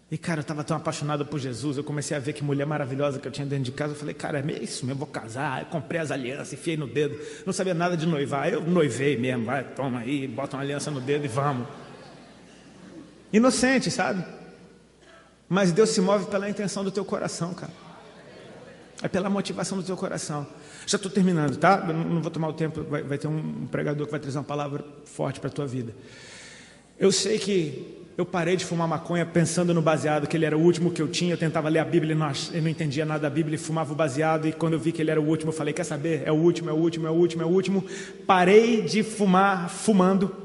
E cara, eu estava tão apaixonado por Jesus, eu comecei a ver que mulher maravilhosa que eu tinha dentro de casa. Eu falei: cara, é isso mesmo, eu vou casar. Eu comprei as alianças, enfiei no dedo, não sabia nada de noivar. Eu noivei mesmo, vai, toma aí, bota uma aliança no dedo e vamos. Inocente, sabe? Mas Deus se move pela intenção do teu coração, cara. É pela motivação do teu coração. Já estou terminando, tá? Eu não vou tomar o tempo, vai ter um pregador que vai trazer uma palavra forte para a tua vida. Eu sei que eu parei de fumar maconha pensando no baseado, que ele era o último que eu tinha. Eu tentava ler a Bíblia e não entendia nada da Bíblia e fumava o baseado. E quando eu vi que ele era o último, eu falei: quer saber? É o último, é o último, é o último, é o último. Parei de fumar, fumando.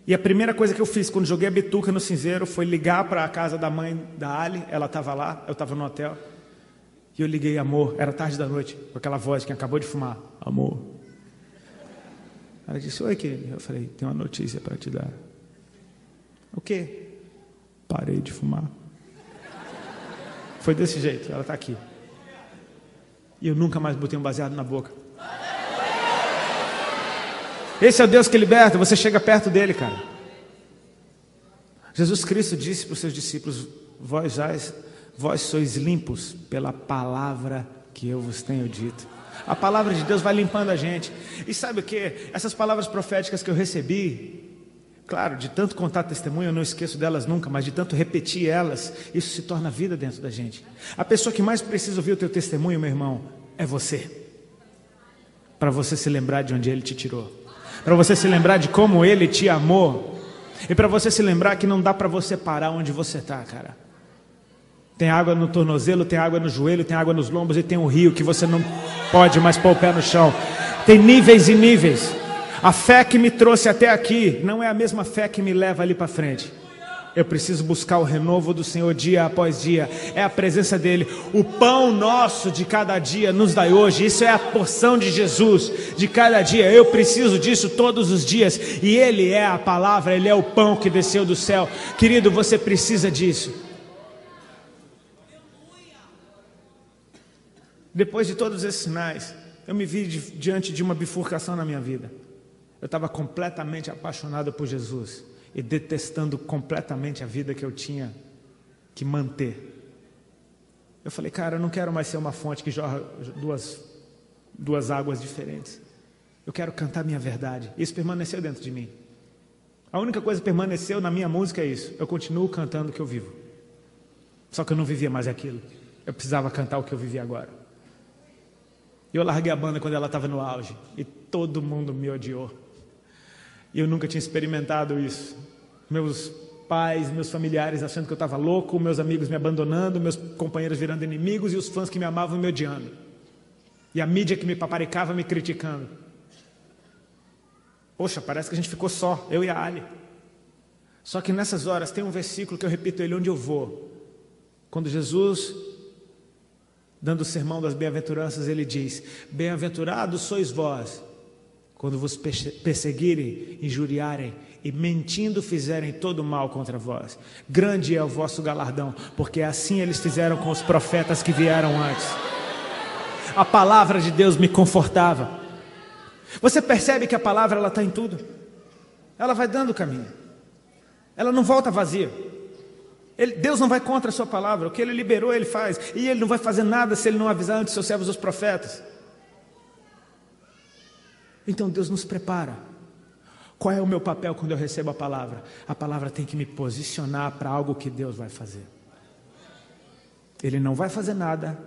E a primeira coisa que eu fiz quando joguei a bituca no cinzeiro foi ligar para a casa da mãe da Ali. Ela estava lá, eu estava no hotel. E eu liguei: amor, era tarde da noite, com aquela voz de quem acabou de fumar: amor. Ela disse: oi, querido. Eu falei: tem uma notícia para te dar. O quê? Parei de fumar. Foi desse jeito, ela está aqui. E eu nunca mais botei um baseado na boca. Esse é o Deus que liberta, você chega perto dele, cara. Jesus Cristo disse para os seus discípulos: vós sois limpos pela palavra que eu vos tenho dito. A palavra de Deus vai limpando a gente. E sabe o que? Essas palavras proféticas que eu recebi, claro, de tanto contar testemunho, eu não esqueço delas nunca, mas de tanto repetir elas, isso se torna vida dentro da gente. A pessoa que mais precisa ouvir o teu testemunho, meu irmão, é você. Para você se lembrar de onde Ele te tirou. Para você se lembrar de como Ele te amou. E para você se lembrar que não dá para você parar onde você está, cara. Tem água no tornozelo, tem água no joelho, tem água nos lombos e tem um rio que você não pode mais pôr o pé no chão. Tem níveis e níveis. A fé que me trouxe até aqui não é a mesma fé que me leva ali para frente. Eu preciso buscar o renovo do Senhor dia após dia. É a presença dEle. O pão nosso de cada dia nos dai hoje. Isso é a porção de Jesus de cada dia. Eu preciso disso todos os dias. E Ele é a palavra, Ele é o pão que desceu do céu. Querido, você precisa disso. Depois de todos esses sinais, eu me vi diante de uma bifurcação na minha vida. Eu estava completamente apaixonado por Jesus e detestando completamente a vida que eu tinha que manter. Eu falei: cara, eu não quero mais ser uma fonte que jorra duas águas diferentes. Eu quero cantar minha verdade. Isso permaneceu dentro de mim. A única coisa que permaneceu na minha música é isso: eu continuo cantando o que eu vivo. Só que eu não vivia mais aquilo. Eu precisava cantar o que eu vivia agora. Eu larguei a banda quando ela estava no auge e todo mundo me odiou. E eu nunca tinha experimentado isso. Meus pais, meus familiares achando que eu estava louco, meus amigos me abandonando, meus companheiros virando inimigos e os fãs que me amavam me odiando. E a mídia que me paparicava me criticando. Poxa, parece que a gente ficou só, eu e a Ali. Só que nessas horas tem um versículo que eu repito ele onde eu vou. Quando Jesus, dando o sermão das bem-aventuranças, ele diz: bem-aventurados sois vós, quando vos perseguirem, injuriarem e mentindo fizerem todo mal contra vós. Grande é o vosso galardão, porque assim eles fizeram com os profetas que vieram antes. A palavra de Deus me confortava. Você percebe que a palavra ela está em tudo. Ela vai dando o caminho. Ela não volta vazia. Deus não vai contra a sua palavra. O que Ele liberou, Ele faz. E Ele não vai fazer nada se Ele não avisar antes seus servos os profetas. Então Deus nos prepara. Qual é o meu papel quando eu recebo a palavra? A palavra tem que me posicionar para algo que Deus vai fazer. Ele não vai fazer nada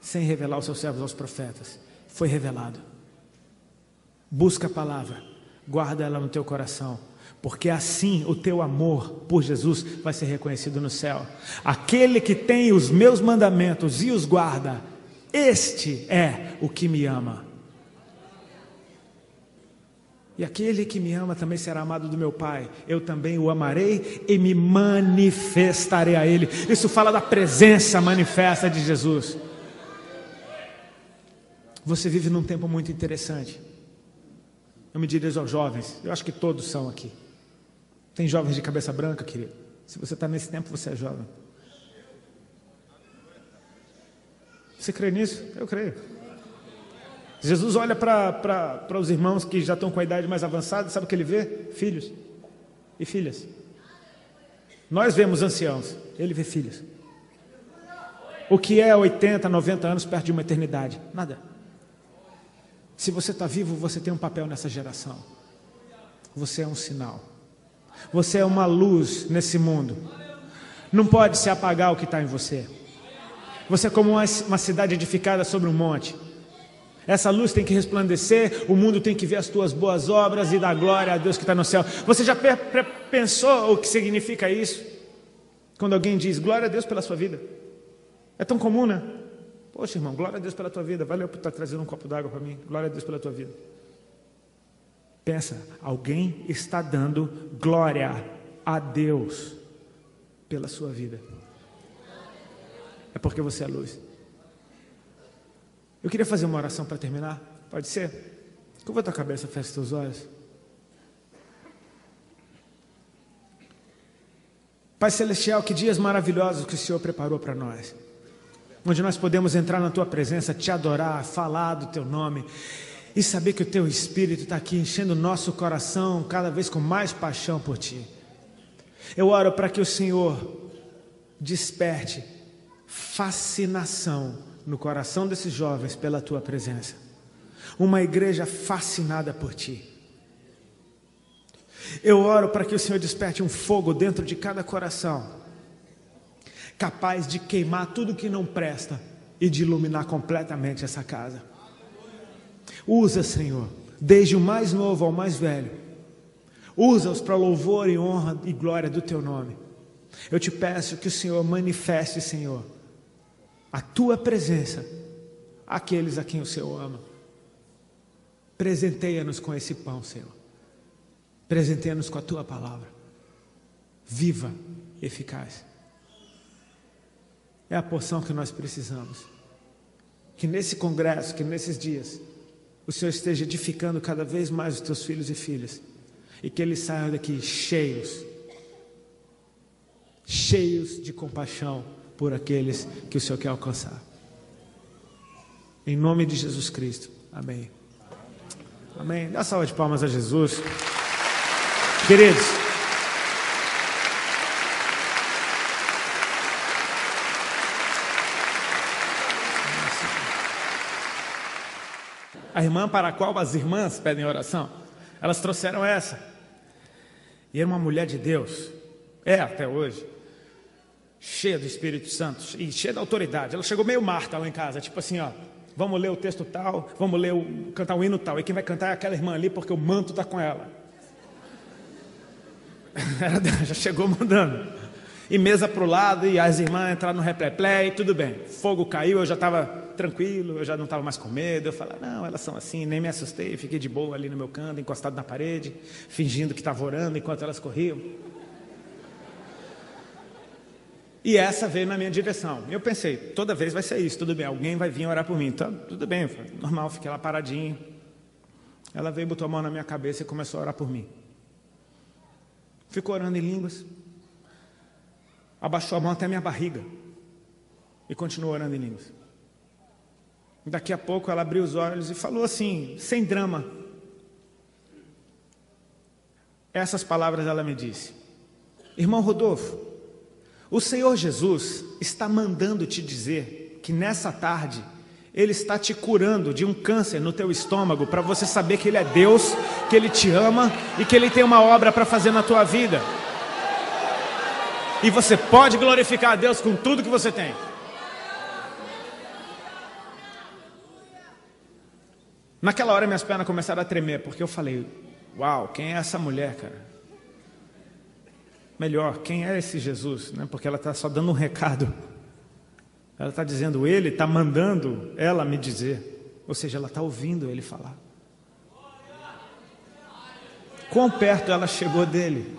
sem revelar os seus servos aos profetas. Foi revelado. Busca a palavra, guarda ela no teu coração, porque assim o teu amor por Jesus vai ser reconhecido no céu. Aquele que tem os meus mandamentos e os guarda, este é o que me ama. E aquele que me ama também será amado do meu Pai. Eu também o amarei e me manifestarei a Ele. Isso fala da presença manifesta de Jesus. Você vive num tempo muito interessante. Eu me dirijo aos jovens. Eu acho que todos são aqui. Tem jovens de cabeça branca, querido. Se você está nesse tempo, você é jovem. Você crê nisso? Eu creio. Jesus olha para os irmãos que já estão com a idade mais avançada, sabe o que ele vê? Filhos e filhas. Nós vemos anciãos, ele vê filhos. O que é 80, 90 anos perto de uma eternidade? Nada. Se você está vivo, você tem um papel nessa geração. Você é um sinal. Você é uma luz nesse mundo. Não pode se apagar o que está em você. Você é como uma cidade edificada sobre um monte. Essa luz tem que resplandecer, o mundo tem que ver as tuas boas obras e dar glória a Deus que está no céu. Você já pensou o que significa isso? Quando alguém diz, glória a Deus pela sua vida. É tão comum, né? Poxa, irmão, glória a Deus pela tua vida. Valeu por estar trazendo um copo d'água para mim. Glória a Deus pela tua vida. Pensa, alguém está dando glória a Deus pela sua vida. É porque você é luz. Eu queria fazer uma oração para terminar. Pode ser? Curva a tua cabeça, fecha os teus olhos. Pai Celestial, que dias maravilhosos que o Senhor preparou para nós. Onde nós podemos entrar na Tua presença, Te adorar, falar do Teu nome. E saber que o Teu Espírito está aqui enchendo o nosso coração cada vez com mais paixão por Ti. Eu oro para que o Senhor desperte fascinação no coração desses jovens pela Tua presença. Uma igreja fascinada por Ti. Eu oro para que o Senhor desperte um fogo dentro de cada coração, capaz de queimar tudo que não presta e de iluminar completamente essa casa. Usa, Senhor, desde o mais novo ao mais velho. Usa-os para louvor e honra e glória do Teu nome. Eu Te peço que o Senhor manifeste, Senhor, a Tua presença àqueles a quem o Senhor ama. Presenteia-nos com esse pão, Senhor. Presenteia-nos com a Tua palavra, viva e eficaz. É a porção que nós precisamos. Que nesse congresso, que nesses dias, o Senhor esteja edificando cada vez mais os Teus filhos e filhas. E que eles saiam daqui cheios de compaixão por aqueles que o Senhor quer alcançar. Em nome de Jesus Cristo. Amém. Amém. Dá salva de palmas a Jesus. Queridos, a irmã para a qual as irmãs pedem oração, elas trouxeram essa. E era uma mulher de Deus, é até hoje, cheia do Espírito Santo e cheia da autoridade. Ela chegou meio Marta lá em casa, tipo assim, ó, vamos ler o texto tal, vamos cantar o hino tal, e quem vai cantar é aquela irmã ali, porque o manto está com ela. Já chegou mandando. E mesa para o lado, e as irmãs entraram no repleplé, e tudo bem. Fogo caiu, eu já estava tranquilo, eu já não estava mais com medo. Eu falava, não, elas são assim, nem me assustei. Fiquei de boa ali no meu canto, encostado na parede, fingindo que estava orando enquanto elas corriam. E essa veio na minha direção. Eu pensei, toda vez vai ser isso, tudo bem, alguém vai vir orar por mim. Então, tudo bem, normal, fiquei lá paradinho. Ela veio, botou a mão na minha cabeça e começou a orar por mim. Ficou orando em línguas. Abaixou a mão até a minha barriga. E continuou orando em línguas. Daqui a pouco ela abriu os olhos e falou assim, sem drama. Essas palavras ela me disse: irmão Rodolfo, o Senhor Jesus está mandando te dizer que nessa tarde Ele está te curando de um câncer no teu estômago, para você saber que Ele é Deus, que Ele te ama e que Ele tem uma obra para fazer na tua vida. E você pode glorificar a Deus com tudo que você tem. Naquela hora minhas pernas começaram a tremer, porque eu falei, uau, quem é essa mulher, cara? Melhor, quem é esse Jesus? Né? Porque ela está só dando um recado. Ela está dizendo, Ele está mandando ela me dizer. Ou seja, ela está ouvindo Ele falar. Quão perto ela chegou dele,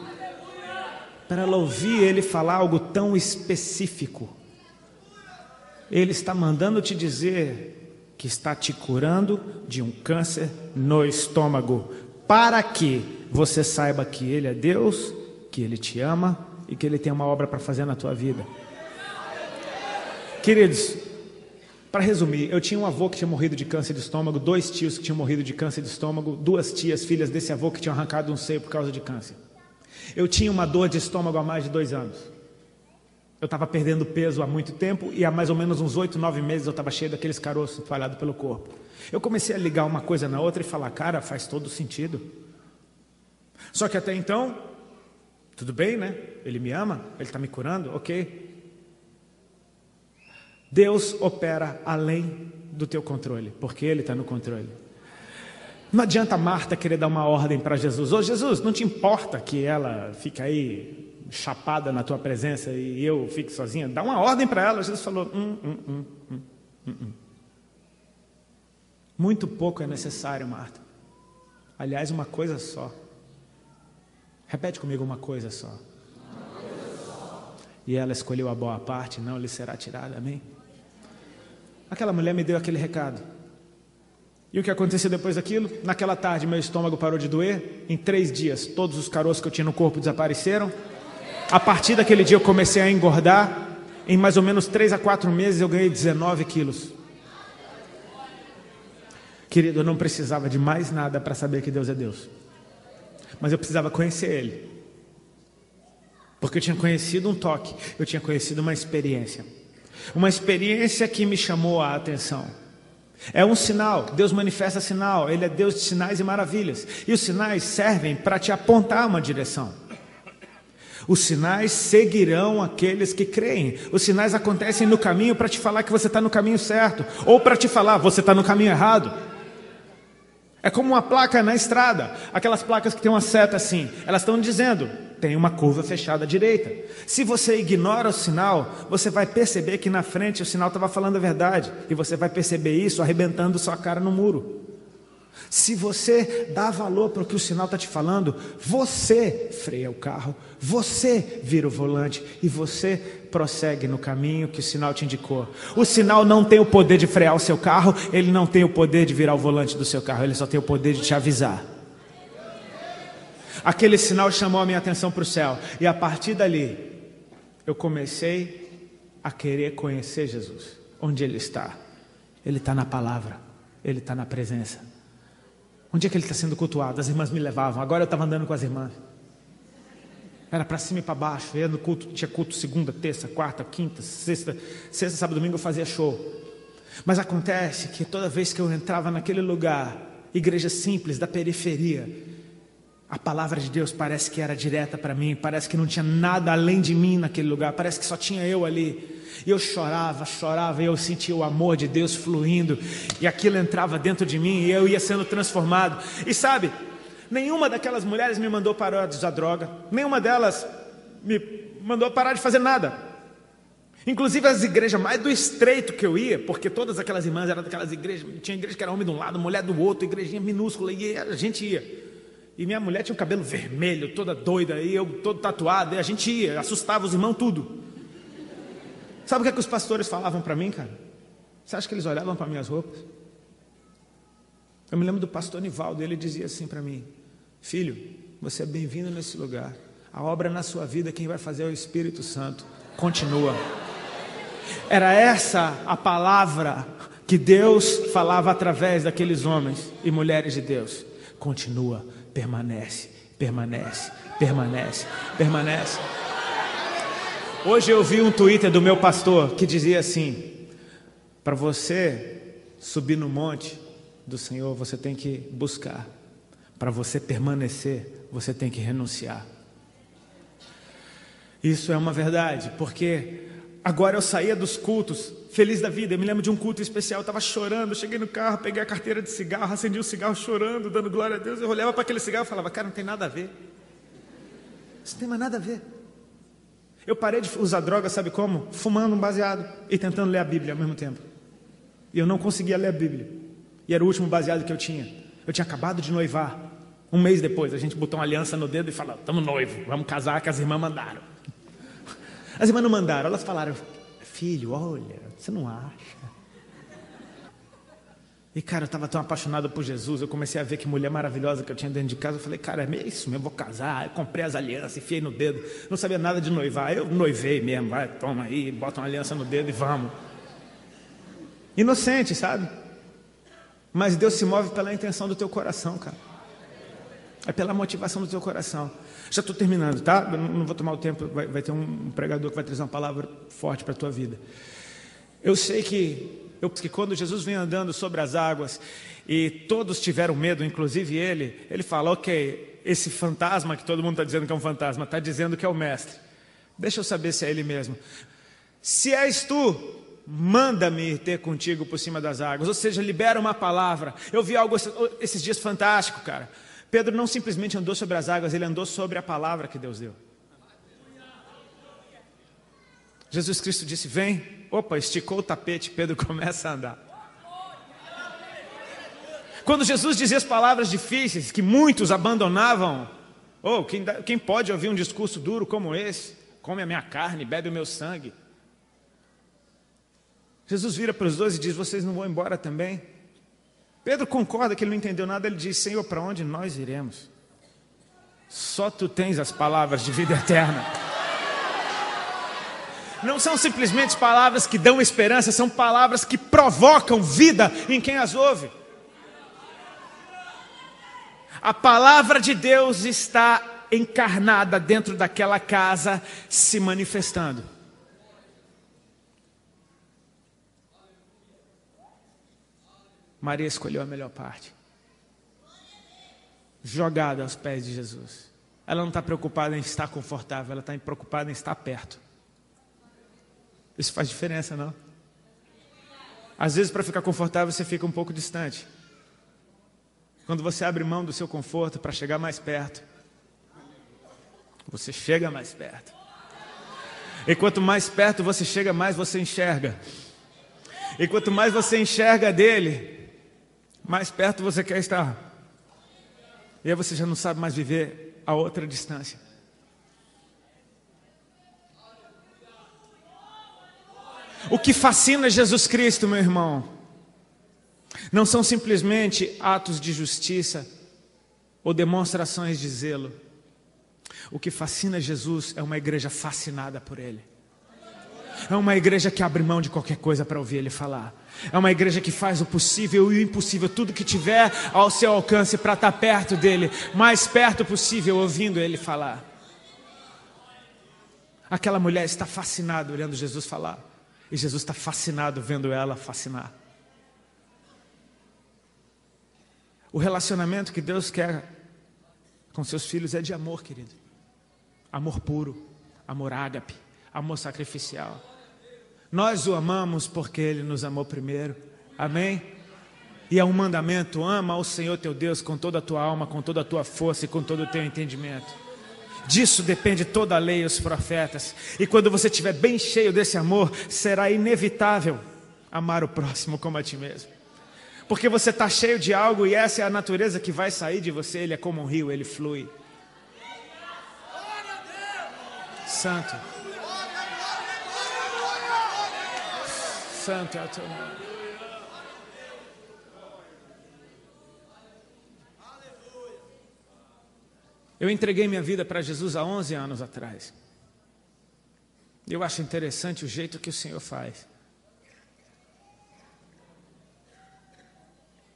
para ela ouvir Ele falar algo tão específico. Ele está mandando te dizer que está te curando de um câncer no estômago, para que você saiba que Ele é Deus, que Ele te ama e que Ele tem uma obra para fazer na tua vida. Queridos, para resumir, eu tinha um avô que tinha morrido de câncer de estômago, 2 tios que tinham morrido de câncer de estômago, 2 tias, filhas desse avô que tinham arrancado um seio por causa de câncer. Eu tinha uma dor de estômago há mais de 2 anos. Eu estava perdendo peso há muito tempo e há mais ou menos uns 8, 9 meses eu estava cheio daqueles caroços espalhados pelo corpo. Eu comecei a ligar uma coisa na outra e falar, cara, faz todo sentido. Só que até então, tudo bem, né? Ele me ama, Ele está me curando, ok. Deus opera além do teu controle, porque Ele está no controle. Não adianta Marta querer dar uma ordem para Jesus. Ô Jesus, não te importa que ela fique aí chapada na tua presença e eu fique sozinha? Dá uma ordem para ela. Jesus falou, muito pouco é necessário, Marta. Aliás, uma coisa só. Repete comigo, uma coisa só. E ela escolheu a boa parte, não lhe será tirada, amém? Aquela mulher me deu aquele recado. E o que aconteceu depois daquilo? Naquela tarde meu estômago parou de doer. Em 3 dias todos os caroços que eu tinha no corpo desapareceram. A partir daquele dia eu comecei a engordar. Em mais ou menos 3 a 4 meses eu ganhei 19 quilos. Querido, eu não precisava de mais nada para saber que Deus é Deus. Mas eu precisava conhecer Ele. Porque eu tinha conhecido um toque, eu tinha conhecido uma experiência. Uma experiência que me chamou a atenção. É um sinal, Deus manifesta sinal, Ele é Deus de sinais e maravilhas. E os sinais servem para te apontar uma direção. Os sinais seguirão aqueles que creem. Os sinais acontecem no caminho para te falar que você está no caminho certo, ou para te falar você está no caminho errado. É como uma placa na estrada, aquelas placas que tem uma seta assim, elas estão dizendo, tem uma curva fechada à direita. Se você ignora o sinal, você vai perceber que na frente o sinal estava falando a verdade, e você vai perceber isso arrebentando sua cara no muro. Se você dá valor para o que o sinal está te falando, você freia o carro, você vira o volante e você prossegue no caminho que o sinal te indicou. O sinal não tem o poder de frear o seu carro, ele não tem o poder de virar o volante do seu carro, ele só tem o poder de te avisar. Aquele sinal chamou a minha atenção para o céu, e a partir dali eu comecei a querer conhecer Jesus. Onde Ele está? Ele está na palavra, Ele está na presença. Onde é que Ele está sendo cultuado? As irmãs me levavam, agora eu estava andando com as irmãs. Era para cima e para baixo, ia no culto, tinha culto segunda, terça, quarta, quinta, sexta, sábado, domingo eu fazia show. Mas acontece que toda vez que eu entrava naquele lugar, igreja simples, da periferia, a palavra de Deus parece que era direta para mim, parece que não tinha nada além de mim naquele lugar, parece que só tinha eu ali. E eu chorava, e eu sentia o amor de Deus fluindo, e aquilo entrava dentro de mim, e eu ia sendo transformado. E sabe, nenhuma daquelas mulheres me mandou parar de usar droga, nenhuma delas me mandou parar de fazer nada. Inclusive as igrejas mais do estreito que eu ia, porque todas aquelas irmãs eram daquelas igrejas, tinha igreja que era homem de um lado, mulher do outro, igrejinha minúscula, e a gente ia. E minha mulher tinha o cabelo vermelho, toda doida, e eu todo tatuado, e a gente ia, assustava os irmãos tudo. Sabe o que os pastores falavam para mim, cara? Você acha que eles olhavam para minhas roupas? Eu me lembro do pastor Nivaldo, ele dizia assim para mim: filho, você é bem-vindo nesse lugar. A obra na sua vida, quem vai fazer é o Espírito Santo. Continua. Era essa a palavra que Deus falava através daqueles homens e mulheres de Deus. Continua, permanece, permanece, permanece, permanece. Hoje eu vi um Twitter do meu pastor que dizia assim: para você subir no monte do Senhor, você tem que buscar. Para você permanecer, você tem que renunciar. Isso é uma verdade, porque agora eu saía dos cultos feliz da vida. Eu me lembro de um culto especial, eu estava chorando, cheguei no carro, peguei a carteira de cigarro, acendi o cigarro chorando, dando glória a Deus. Eu olhava para aquele cigarro e falava: cara, não tem nada a ver. Isso não tem mais nada a ver. Eu parei de usar droga, sabe como? Fumando um baseado e tentando ler a Bíblia ao mesmo tempo. E eu não conseguia ler a Bíblia. E era o último baseado que eu tinha. Eu tinha acabado de noivar. Um mês depois, a gente botou uma aliança no dedo e falou: estamos noivos, vamos casar, que as irmãs mandaram. As irmãs não mandaram, elas falaram: filho, olha, você não acha? E cara, eu estava tão apaixonado por Jesus, eu comecei a ver que mulher maravilhosa que eu tinha dentro de casa. Eu falei: cara, é isso mesmo, eu vou casar. Eu comprei as alianças, enfiei no dedo, não sabia nada de noivar. Eu noivei mesmo, vai, toma aí, bota uma aliança no dedo e vamos. Inocente, sabe? Mas Deus se move pela intenção do teu coração, cara. É pela motivação do teu coração. Já estou terminando, tá? Eu não vou tomar o tempo, vai ter um pregador que vai trazer uma palavra forte para a tua vida. Eu sei que quando Jesus vem andando sobre as águas e todos tiveram medo, inclusive ele fala: ok, esse fantasma que todo mundo está dizendo que é um fantasma, está dizendo que é o mestre. Deixa eu saber se é ele mesmo. Se és tu, manda-me ter contigo por cima das águas. Ou seja, libera uma palavra. Eu vi algo esses dias fantástico, cara. Pedro não simplesmente andou sobre as águas, ele andou sobre a palavra que Deus deu. Jesus Cristo disse: vem. Opa, esticou o tapete, Pedro começa a andar. Quando Jesus dizia as palavras difíceis que muitos abandonavam, quem pode ouvir um discurso duro como esse? Come a minha carne, bebe o meu sangue. Jesus vira para os 12 e diz: vocês não vão embora também? Pedro concorda que ele não entendeu nada. Ele diz: Senhor, para onde nós iremos? Só tu tens as palavras de vida eterna. Não são simplesmente palavras que dão esperança, são palavras que provocam vida em quem as ouve. A palavra de Deus está encarnada dentro daquela casa, se manifestando. Maria escolheu a melhor parte, jogada aos pés de Jesus. Ela não está preocupada em estar confortável, ela está preocupada em estar perto. Isso faz diferença, não? Às vezes, para ficar confortável, você fica um pouco distante. Quando você abre mão do seu conforto para chegar mais perto, você chega mais perto. E quanto mais perto você chega, mais você enxerga. E quanto mais você enxerga dele, mais perto você quer estar. E aí você já não sabe mais viver a outra distância. O que fascina Jesus Cristo, meu irmão, não são simplesmente atos de justiça ou demonstrações de zelo. O que fascina Jesus é uma igreja fascinada por Ele. É uma igreja que abre mão de qualquer coisa para ouvir Ele falar. É uma igreja que faz o possível e o impossível, tudo que tiver ao seu alcance para estar perto dEle, mais perto possível, ouvindo Ele falar. Aquela mulher está fascinada olhando Jesus falar. E Jesus está fascinado vendo ela fascinar. O relacionamento que Deus quer com seus filhos é de amor, querido. Amor puro, amor ágape, amor sacrificial. Nós o amamos porque Ele nos amou primeiro. Amém? E é um mandamento: ama ao Senhor teu Deus com toda a tua alma, com toda a tua força e com todo o teu entendimento. Disso depende toda a lei e os profetas. E quando você estiver bem cheio desse amor, será inevitável amar o próximo como a ti mesmo. Porque você está cheio de algo e essa é a natureza que vai sair de você. Ele é como um rio, ele flui. Santo. Santo é o teu nome. Eu entreguei minha vida para Jesus há 11 anos atrás. Eu acho interessante o jeito que o Senhor faz.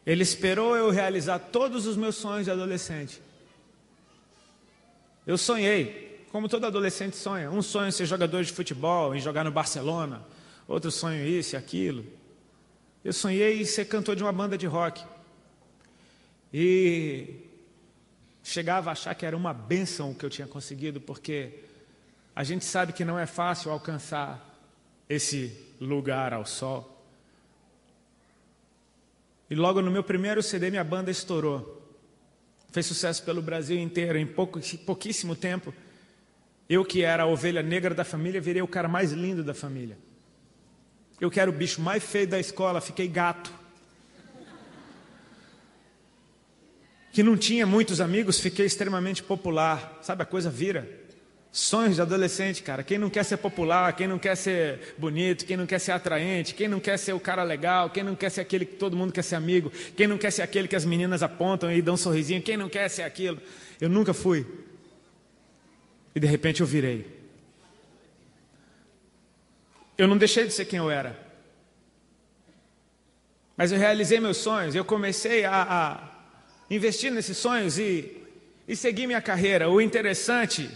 Ele esperou eu realizar todos os meus sonhos de adolescente. Eu sonhei, como todo adolescente sonha. Um sonho em ser jogador de futebol, em jogar no Barcelona. Outro sonho isso e aquilo. Eu sonhei em ser cantor de uma banda de rock. E chegava a achar que era uma bênção o que eu tinha conseguido, porque a gente sabe que não é fácil alcançar esse lugar ao sol. E logo no meu primeiro CD, minha banda estourou. Fez sucesso pelo Brasil inteiro. Em pouquíssimo tempo, eu que era a ovelha negra da família, virei o cara mais lindo da família. Eu que era o bicho mais feio da escola, fiquei gato. Que não tinha muitos amigos, fiquei extremamente popular. Sabe, a coisa vira. Sonhos de adolescente, cara. Quem não quer ser popular, quem não quer ser bonito, quem não quer ser atraente, quem não quer ser o cara legal, quem não quer ser aquele que todo mundo quer ser amigo, quem não quer ser aquele que as meninas apontam e dão um sorrisinho, quem não quer ser aquilo. Eu nunca fui. E de repente eu virei. Eu não deixei de ser quem eu era. Mas eu realizei meus sonhos, eu comecei a investir nesses sonhos e seguir minha carreira. O interessante,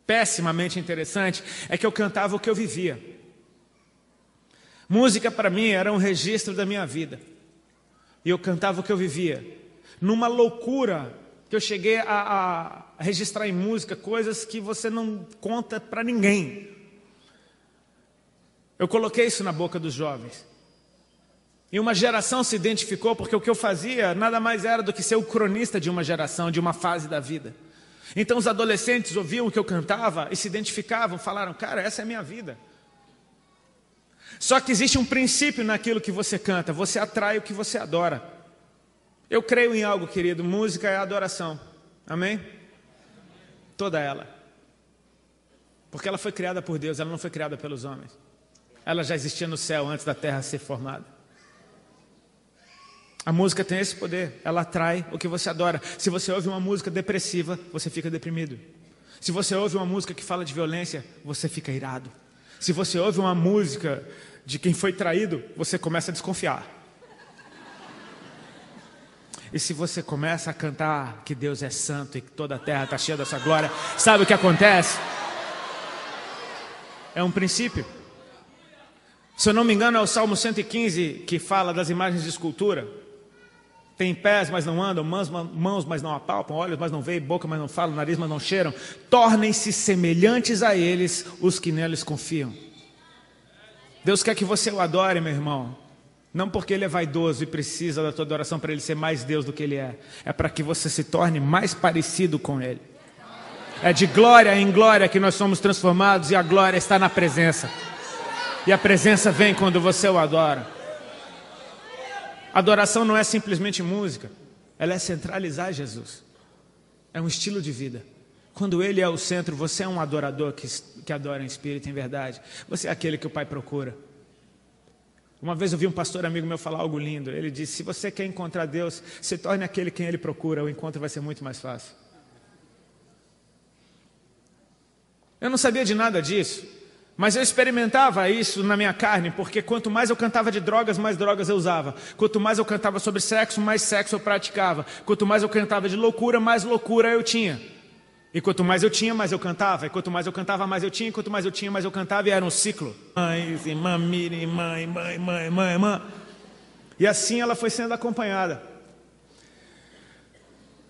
pessimamente interessante, é que eu cantava o que eu vivia. Música para mim era um registro da minha vida. E eu cantava o que eu vivia. Numa loucura que eu cheguei a registrar em música coisas que você não conta para ninguém. Eu coloquei isso na boca dos jovens. E uma geração se identificou porque o que eu fazia nada mais era do que ser o cronista de uma geração, de uma fase da vida. Então os adolescentes ouviam o que eu cantava e se identificavam, falaram, cara, essa é a minha vida. Só que existe um princípio naquilo que você canta, você atrai o que você adora. Eu creio em algo, querido, música é adoração, amém? Toda ela. Porque ela foi criada por Deus, ela não foi criada pelos homens. Ela já existia no céu antes da terra ser formada. A música tem esse poder, ela atrai o que você adora. Se você ouve uma música depressiva, você fica deprimido. Se você ouve uma música que fala de violência, você fica irado. Se você ouve uma música de quem foi traído, você começa a desconfiar. E se você começa a cantar que Deus é santo e que toda a terra está cheia da sua glória, sabe o que acontece? É um princípio. Se eu não me engano, é o Salmo 115 que fala das imagens de escultura. Tem pés, mas não andam, mãos, mas não apalpam, olhos, mas não veem, boca, mas não falam, nariz, mas não cheiram. Tornem-se semelhantes a eles os que neles confiam. Deus quer que você o adore, meu irmão. Não porque Ele é vaidoso e precisa da tua adoração para Ele ser mais Deus do que Ele é. É para que você se torne mais parecido com Ele. É de glória em glória que nós somos transformados e a glória está na presença. E a presença vem quando você o adora. Adoração não é simplesmente música, ela é centralizar Jesus. É um estilo de vida. Quando Ele é o centro, você é um adorador que adora em espírito e em verdade. Você é aquele que o Pai procura. Uma vez eu vi um pastor amigo meu falar algo lindo. Ele disse, se você quer encontrar Deus, se torne aquele quem Ele procura, o encontro vai ser muito mais fácil. Eu não sabia de nada disso. Mas eu experimentava isso na minha carne, porque quanto mais eu cantava de drogas, mais drogas eu usava. Quanto mais eu cantava sobre sexo, mais sexo eu praticava. Quanto mais eu cantava de loucura, mais loucura eu tinha. E quanto mais eu tinha, mais eu cantava. E quanto mais eu cantava, mais eu tinha. E quanto mais eu tinha, mais eu cantava. E era um ciclo. Mãe. E assim ela foi sendo acompanhada.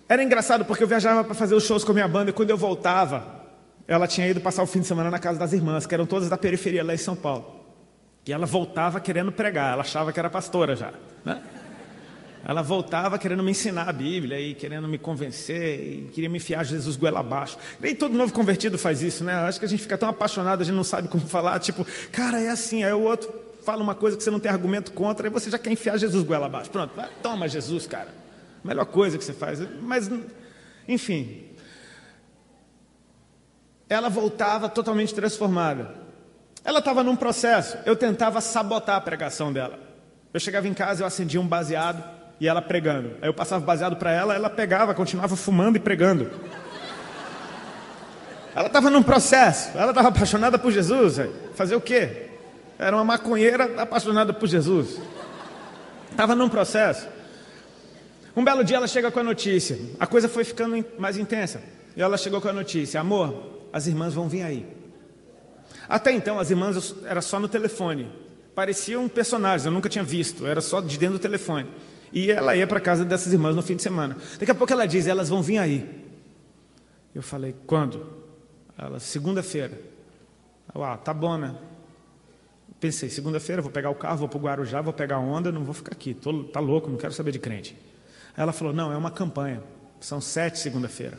Era engraçado porque eu viajava para fazer os shows com a minha banda. E quando eu voltava, ela tinha ido passar o fim de semana na casa das irmãs, que eram todas da periferia lá em São Paulo. E ela voltava querendo pregar, ela achava que era pastora já, né? Ela voltava querendo me ensinar a Bíblia e querendo me convencer e queria me enfiar Jesus goela abaixo. Nem todo novo convertido faz isso, né? Acho que a gente fica tão apaixonado, a gente não sabe como falar, tipo, cara, é assim, aí o outro fala uma coisa que você não tem argumento contra, aí você já quer enfiar Jesus goela abaixo. Pronto, toma Jesus, cara. Melhor coisa que você faz. Mas, enfim, ela voltava totalmente transformada. Ela estava num processo, eu tentava sabotar a pregação dela. Eu chegava em casa, eu acendia um baseado, e ela pregando. Aí eu passava baseado para ela, ela pegava, continuava fumando e pregando. Ela estava num processo, ela estava apaixonada por Jesus. Fazer o quê? Era uma maconheira apaixonada por Jesus. Estava num processo. Um belo dia ela chega com a notícia. A coisa foi ficando mais intensa. E ela chegou com a notícia: amor, as irmãs vão vir aí. Até então as irmãs era só no telefone. Pareciam personagens, eu nunca tinha visto. Era só de dentro do telefone. E ela ia para casa dessas irmãs no fim de semana. Daqui a pouco ela diz: elas vão vir aí. Eu falei: quando? Ela: segunda-feira. Tá bom, né? Pensei: segunda-feira vou pegar o carro, vou para o Guarujá, vou pegar a onda, não vou ficar aqui. Tá louco, não quero saber de crente. Aí ela falou: não, é uma campanha. São 7 segunda-feira.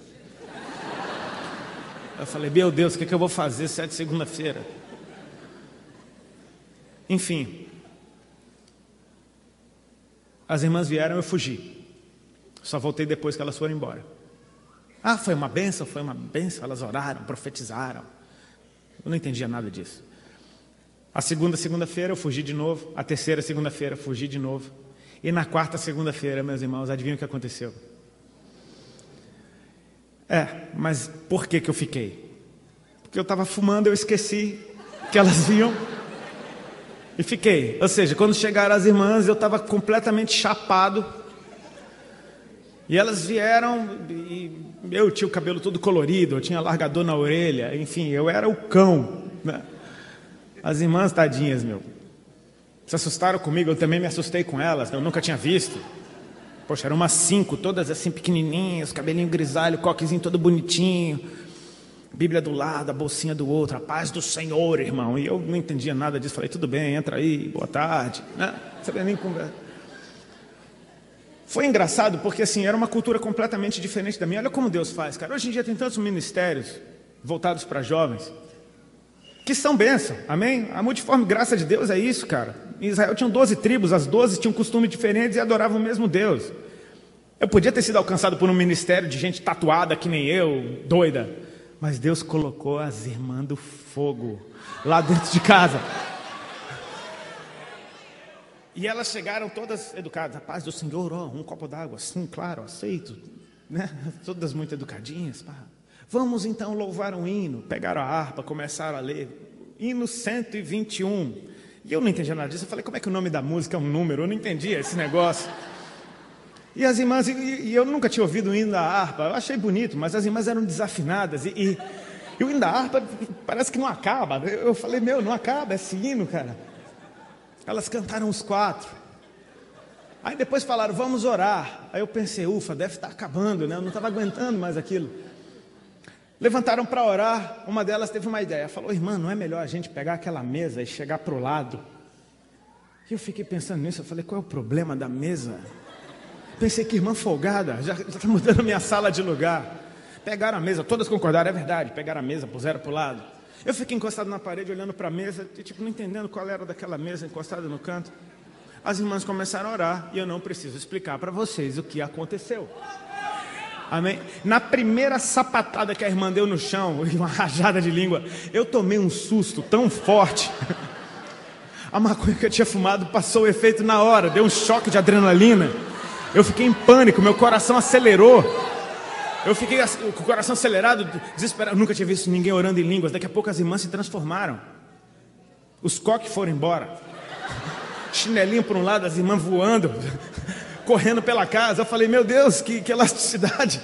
Eu falei: meu Deus, o que eu vou fazer 7 segunda-feira? Enfim. As irmãs vieram, eu fugi. Só voltei depois que elas foram embora. Foi uma bênção, elas oraram, profetizaram. Eu não entendia nada disso. A segunda-feira eu fugi de novo. A terceira segunda-feira fugi de novo. E na quarta segunda-feira, meus irmãos, adivinha o que aconteceu? Mas por que eu fiquei? Porque eu estava fumando, eu esqueci que elas vinham. E fiquei. Ou seja, quando chegaram as irmãs, eu estava completamente chapado. E elas vieram, e eu tinha o cabelo todo colorido, eu tinha largador na orelha, enfim, eu era o cão, né? As irmãs, tadinhas, se assustaram comigo, eu também me assustei com elas, eu nunca tinha visto. Poxa, eram umas 5, todas assim pequenininhas, cabelinho grisalho, coquezinho todo bonitinho, Bíblia do lado, a bolsinha do outro, a paz do Senhor, irmão. E eu não entendia nada disso, falei: tudo bem, entra aí, boa tarde, né? Não sabia nem conversar. Foi engraçado porque assim, era uma cultura completamente diferente da minha. Olha como Deus faz, cara. Hoje em dia tem tantos ministérios voltados para jovens que são bênção, amém? A multiforme graça de Deus é isso, cara. Em Israel tinham 12 tribos, as 12 tinham costumes diferentes e adoravam o mesmo Deus. Eu podia ter sido alcançado por um ministério de gente tatuada que nem eu, doida, mas Deus colocou as irmãs do fogo lá dentro de casa. E elas chegaram todas educadas: a paz do Senhor, um copo d'água, sim, claro, aceito, né? Todas muito educadinhas. Vamos então louvar um hino. Pegaram a harpa, começaram a ler hino 121. E eu não entendia nada disso. Eu falei: como é que o nome da música é um número? Eu não entendia esse negócio. E as irmãs, e eu nunca tinha ouvido o hino da harpa. Eu achei bonito, mas as irmãs eram desafinadas. E o hino da harpa parece que não acaba. Eu falei: não acaba esse hino, cara. Elas cantaram os 4. Aí depois falaram: vamos orar. Aí eu pensei: ufa, deve estar acabando, né? Eu não estava aguentando mais aquilo. Levantaram para orar. Uma delas teve uma ideia. Falou: irmã, não é melhor a gente pegar aquela mesa e chegar para o lado? E eu fiquei pensando nisso. Eu falei: qual é o problema da mesa? Pensei: que irmã folgada, já está mudando minha sala de lugar. Pegaram a mesa, todas concordaram, é verdade. Pegaram a mesa, puseram para o lado. Eu fiquei encostado na parede, olhando para a mesa, não entendendo qual era daquela mesa encostada no canto. As irmãs começaram a orar, e eu não preciso explicar para vocês o que aconteceu. Amém? Na primeira sapatada que a irmã deu no chão, uma rajada de língua, eu tomei um susto tão forte. A maconha que eu tinha fumado passou o efeito na hora, deu um choque de adrenalina. Eu fiquei em pânico, meu coração acelerou. Eu fiquei com o coração acelerado, desesperado. Eu nunca tinha visto ninguém orando em línguas. Daqui a pouco as irmãs se transformaram. Os coques foram embora. Chinelinho por um lado, as irmãs voando, correndo pela casa. Eu falei: meu Deus, que elasticidade.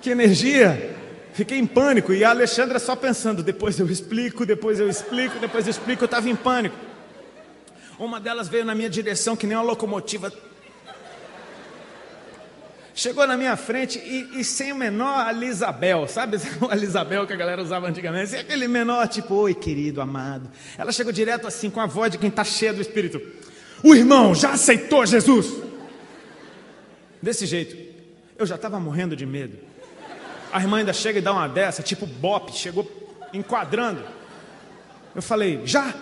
Que energia. Fiquei em pânico. E a Alexandra só pensando: depois eu explico. Eu estava em pânico. Uma delas veio na minha direção que nem uma locomotiva. Chegou na minha frente e sem o menor Alisabel, sabe? O Alisabel que a galera usava antigamente. Assim, aquele menor tipo: oi, querido, amado. Ela chegou direto assim, com a voz de quem está cheia do Espírito: O irmão já aceitou Jesus? Desse jeito. Eu já estava morrendo de medo. A irmã ainda chega e dá uma dessa, tipo bope, chegou enquadrando. Eu falei, já?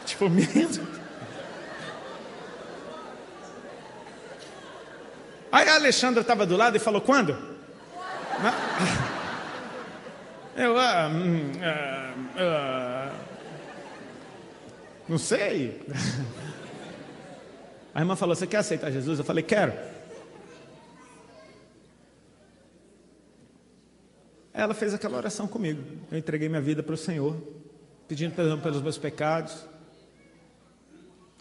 Tipo, medo. Aí a Alexandra estava do lado e falou, quando? Eu, não sei. A irmã falou, você quer aceitar Jesus? Eu falei, quero. Ela fez aquela oração comigo. Eu entreguei minha vida para o Senhor, pedindo perdão pelos meus pecados,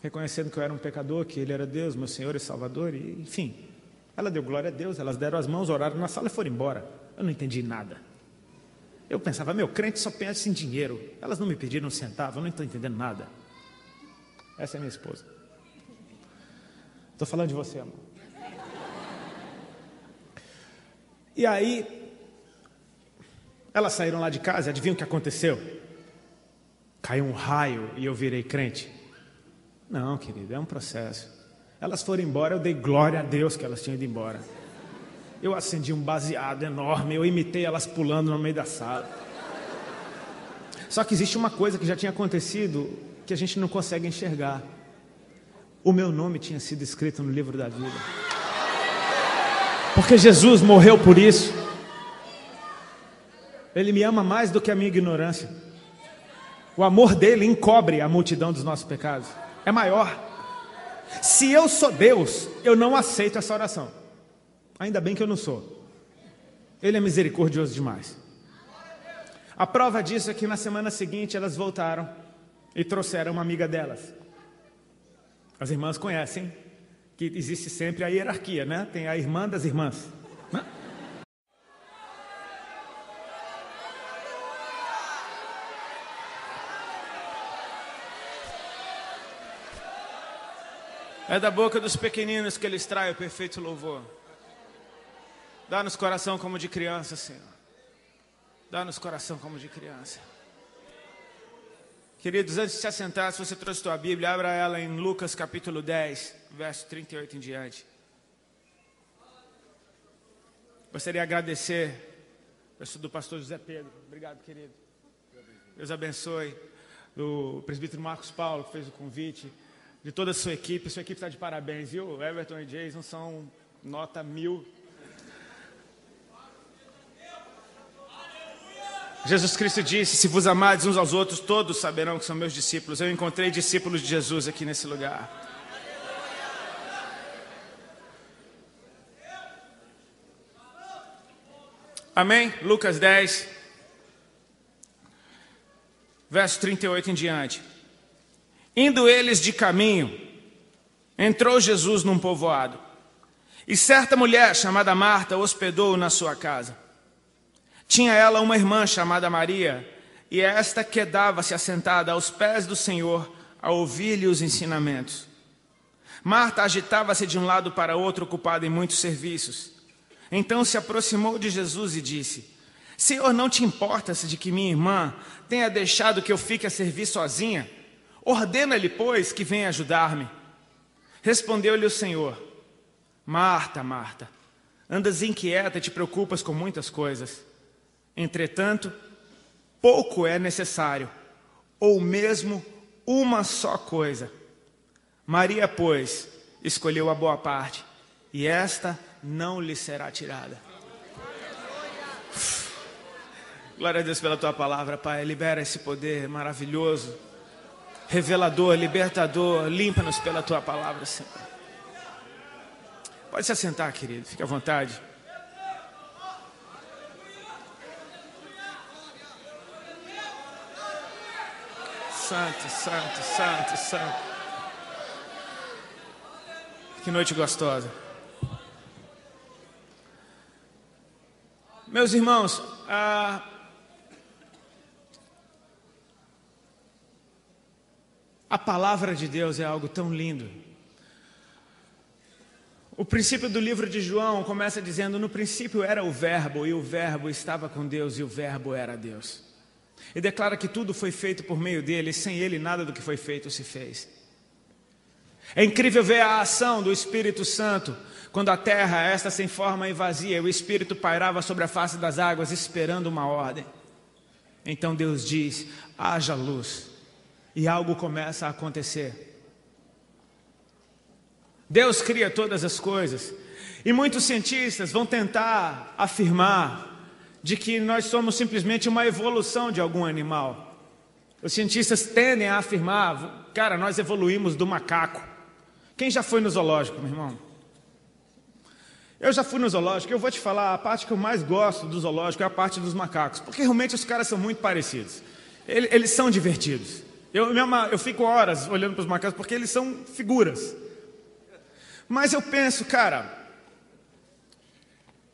reconhecendo que eu era um pecador, que Ele era Deus, meu Senhor e Salvador, e enfim. Ela deu glória a Deus, elas deram as mãos, oraram na sala e foram embora. Eu não entendi nada. Eu pensava, meu, crente só pensa em dinheiro. Elas não me pediram um centavo, eu não estou entendendo nada. Essa é minha esposa. Estou falando de você, amor. E aí, elas saíram lá de casa e adivinham o que aconteceu? Caiu um raio e eu virei crente. Não, querido, é um processo. Elas foram embora, eu dei glória a Deus que elas tinham ido embora. Eu acendi um baseado enorme, eu imitei elas pulando no meio da sala. Só que existe uma coisa que já tinha acontecido, que a gente não consegue enxergar. O meu nome tinha sido escrito no livro da vida. Porque Jesus morreu por isso. Ele me ama mais do que a minha ignorância. O amor dele encobre a multidão dos nossos pecados. É maior. Se eu sou Deus, eu não aceito essa oração. Ainda bem que eu não sou. Ele é misericordioso demais. A prova disso é que na semana seguinte elas voltaram e trouxeram uma amiga delas. As irmãs conhecem que existe sempre a hierarquia, né? Tem a irmã das irmãs, né? É da boca dos pequeninos que ele extrai o perfeito louvor. Dá-nos coração como de criança, Senhor. Dá-nos coração como de criança. Queridos, antes de se assentar, se você trouxe sua Bíblia, abra ela em Lucas capítulo 10, verso 38 em diante. Gostaria de agradecer do pastor José Pedro. Obrigado, querido. Deus abençoe. Do presbítero Marcos Paulo, que fez o convite. De toda a sua equipe está de parabéns, viu? Everton e Jason são nota 1000. Jesus Cristo disse, se vos amardes uns aos outros, todos saberão que são meus discípulos. Eu encontrei discípulos de Jesus aqui nesse lugar. Amém? Lucas 10, verso 38 em diante. Indo eles de caminho, entrou Jesus num povoado, e certa mulher chamada Marta hospedou-o na sua casa. Tinha ela uma irmã chamada Maria, e esta quedava-se assentada aos pés do Senhor, a ouvir-lhe os ensinamentos. Marta agitava-se de um lado para outro, ocupada em muitos serviços. Então se aproximou de Jesus e disse, Senhor, não te importas de que minha irmã tenha deixado que eu fique a servir sozinha? Ordena-lhe, pois, que venha ajudar-me. Respondeu-lhe o Senhor, Marta, Marta, andas inquieta e te preocupas com muitas coisas. Entretanto, pouco é necessário, ou mesmo uma só coisa. Maria, pois, escolheu a boa parte, e esta não lhe será tirada. Glória a Deus pela tua palavra, Pai. Libera esse poder maravilhoso, revelador, libertador. Limpa-nos pela tua palavra, Senhor. Pode se assentar, querido. Fique à vontade. Santo, santo, santo, santo. Que noite gostosa. Meus irmãos, a palavra de Deus é algo tão lindo. O princípio do livro de João começa dizendo, no princípio era o verbo, e o verbo estava com Deus, e o verbo era Deus. E declara que tudo foi feito por meio dele, e sem ele nada do que foi feito se fez. É incrível ver a ação do Espírito Santo, quando a terra, esta sem forma e vazia, o Espírito pairava sobre a face das águas, esperando uma ordem. Então Deus diz, haja luz, e algo começa a acontecer. Deus cria todas as coisas, e muitos cientistas vão tentar afirmar de que nós somos simplesmente uma evolução de algum animal. Os cientistas tendem a afirmar, cara, nós evoluímos do macaco. Quem já foi no zoológico, meu irmão? Eu já fui no zoológico, eu vou te falar, a parte que eu mais gosto do zoológico é a parte dos macacos, porque realmente os caras são muito parecidos. Eles são divertidos. Eu fico horas olhando para os macacos, porque eles são figuras. Mas eu penso, cara,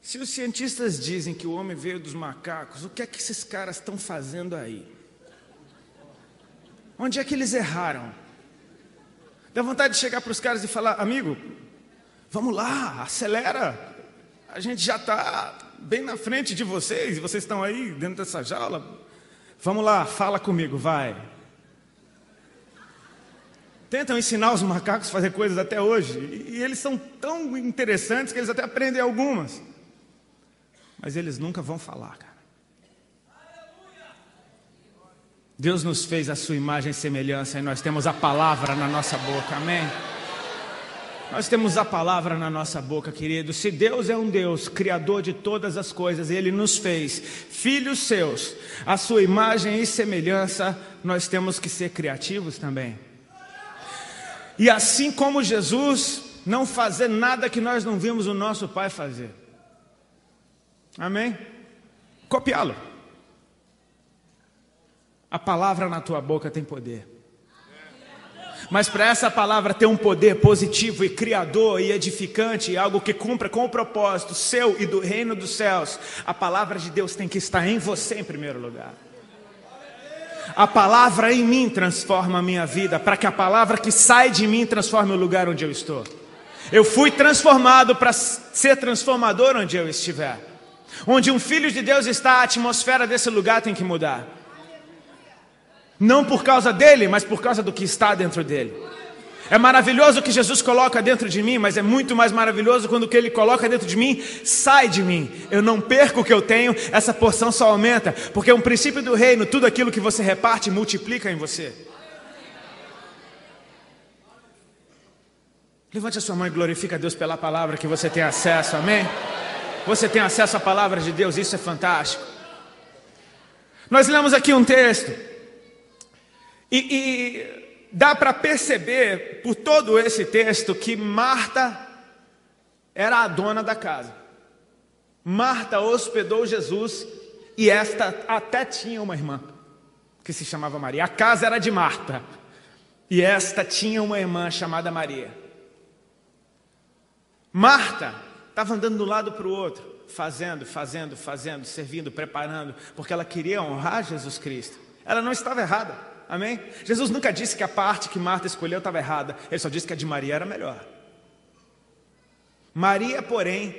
se os cientistas dizem que o homem veio dos macacos, o que é que esses caras estão fazendo aí? Onde é que eles erraram? Dá vontade de chegar para os caras e falar, amigo, vamos lá, acelera. A gente já está bem na frente de vocês, e vocês estão aí dentro dessa jaula. Vamos lá, fala comigo, vai. Tentam ensinar os macacos a fazer coisas até hoje, e eles são tão interessantes que eles até aprendem algumas. Mas eles nunca vão falar, cara. Deus nos fez a sua imagem e semelhança, e nós temos a palavra na nossa boca, amém? Nós temos a palavra na nossa boca, querido. Se Deus é um Deus, criador de todas as coisas, e Ele nos fez filhos seus, a sua imagem e semelhança, nós temos que ser criativos também. E assim como Jesus, não fazer nada que nós não vimos o nosso Pai fazer. Amém? Copiá-lo. A palavra na tua boca tem poder. Mas para essa palavra ter um poder positivo e criador e edificante, algo que cumpra com o propósito seu e do reino dos céus, a palavra de Deus tem que estar em você em primeiro lugar. A palavra em mim transforma a minha vida, para que a palavra que sai de mim transforme o lugar onde eu estou. Eu fui transformado para ser transformador onde eu estiver. Onde um filho de Deus está, a atmosfera desse lugar tem que mudar. Não por causa dele, mas por causa do que está dentro dele. É maravilhoso o que Jesus coloca dentro de mim, mas é muito mais maravilhoso quando o que Ele coloca dentro de mim sai de mim. Eu não perco o que eu tenho, essa porção só aumenta, porque é um princípio do reino, tudo aquilo que você reparte multiplica em você. Levante a sua mão e glorifica a Deus pela palavra que você tem acesso, amém? Você tem acesso à palavra de Deus, isso é fantástico. Nós lemos aqui um texto. E dá para perceber, por todo esse texto, que Marta era a dona da casa. Marta hospedou Jesus e esta até tinha uma irmã, que se chamava Maria. A casa era de Marta e esta tinha uma irmã chamada Maria. Marta estava andando de um lado para o outro, fazendo, servindo, preparando, porque ela queria honrar Jesus Cristo. Ela não estava errada. Amém? Jesus nunca disse que a parte que Marta escolheu estava errada. Ele só disse que a de Maria era melhor. Maria, porém,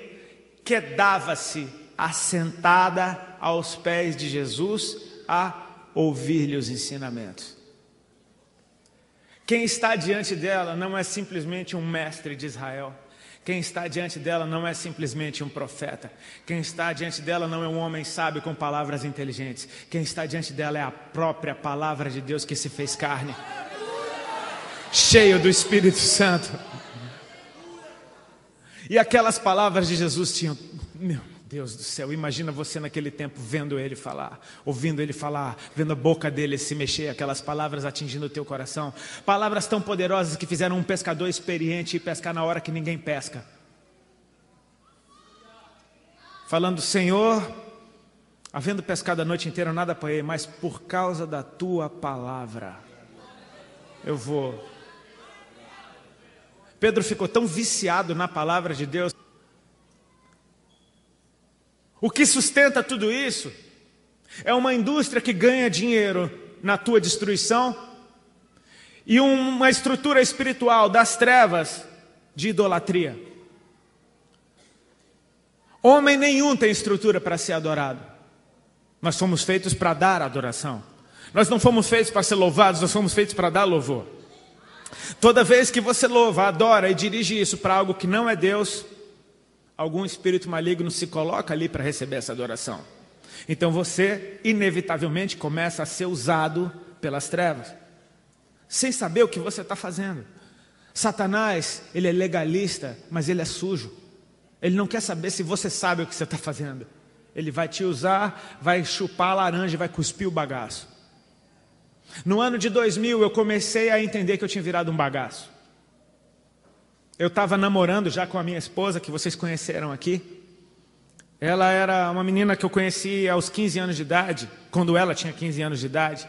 quedava-se assentada aos pés de Jesus a ouvir-lhe os ensinamentos. Quem está diante dela não é simplesmente um mestre de Israel. Quem está diante dela não é simplesmente um profeta. Quem está diante dela não é um homem sábio com palavras inteligentes. Quem está diante dela é a própria palavra de Deus que se fez carne, cheio do Espírito Santo. E aquelas palavras de Jesus tinham... Meu Deus do céu, imagina você naquele tempo vendo ele falar, ouvindo ele falar, vendo a boca dele se mexer, aquelas palavras atingindo o teu coração. Palavras tão poderosas que fizeram um pescador experiente ir pescar na hora que ninguém pesca. Falando, Senhor, havendo pescado a noite inteira, nada apanhei, mas por causa da tua palavra, eu vou. Pedro ficou tão viciado na palavra de Deus. O que sustenta tudo isso é uma indústria que ganha dinheiro na tua destruição e uma estrutura espiritual das trevas de idolatria. Homem nenhum tem estrutura para ser adorado. Nós fomos feitos para dar adoração. Nós não fomos feitos para ser louvados, nós fomos feitos para dar louvor. Toda vez que você louva, adora e dirige isso para algo que não é Deus, algum espírito maligno se coloca ali para receber essa adoração. Então você, inevitavelmente, começa a ser usado pelas trevas, sem saber o que você está fazendo. Satanás, ele é legalista, mas ele é sujo. Ele não quer saber se você sabe o que você está fazendo. Ele vai te usar, vai chupar a laranja e vai cuspir o bagaço. No ano de 2000, eu comecei a entender que eu tinha virado um bagaço. Eu estava namorando já com a minha esposa, que vocês conheceram aqui. Ela era uma menina que eu conheci aos 15 anos de idade, quando ela tinha 15 anos de idade.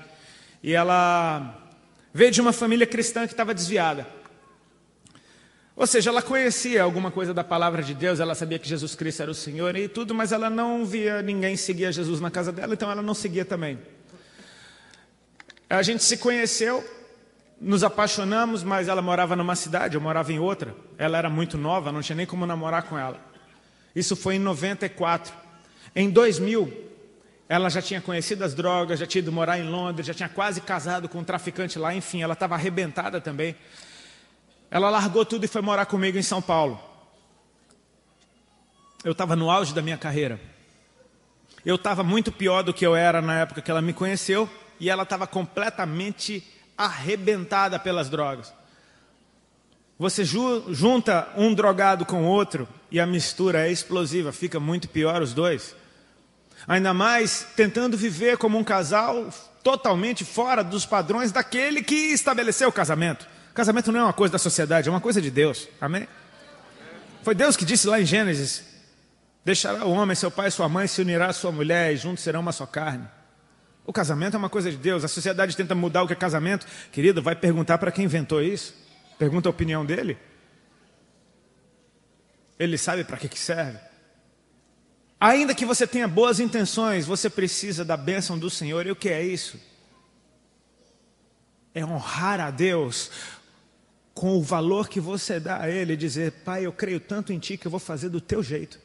E ela veio de uma família cristã que estava desviada. Ou seja, ela conhecia alguma coisa da palavra de Deus, ela sabia que Jesus Cristo era o Senhor e tudo, mas ela não via ninguém seguir a Jesus na casa dela, então ela não seguia também. A gente se conheceu, nos apaixonamos, mas ela morava numa cidade, eu morava em outra. Ela era muito nova, não tinha nem como namorar com ela. Isso foi em 94. Em 2000, ela já tinha conhecido as drogas, já tinha ido morar em Londres, já tinha quase casado com um traficante lá, enfim, ela estava arrebentada também. Ela largou tudo e foi morar comigo em São Paulo. Eu estava no auge da minha carreira. Eu estava muito pior do que eu era na época que ela me conheceu, e ela estava completamente arrebentada pelas drogas. Você junta um drogado com outro e a mistura é explosiva, fica muito pior os dois. Ainda mais tentando viver como um casal totalmente fora dos padrões daquele que estabeleceu o casamento. O casamento não é uma coisa da sociedade, é uma coisa de Deus. Amém? Foi Deus que disse lá em Gênesis: deixará o homem, seu pai e sua mãe, se unirá à sua mulher e juntos serão uma só carne. O casamento é uma coisa de Deus. A sociedade tenta mudar o que é casamento. Querido, vai perguntar para quem inventou isso. Pergunta a opinião dele. Ele sabe para que serve. Ainda que você tenha boas intenções, você precisa da bênção do Senhor. E o que é isso? É honrar a Deus com o valor que você dá a Ele. Dizer: Pai, eu creio tanto em Ti que eu vou fazer do Teu jeito.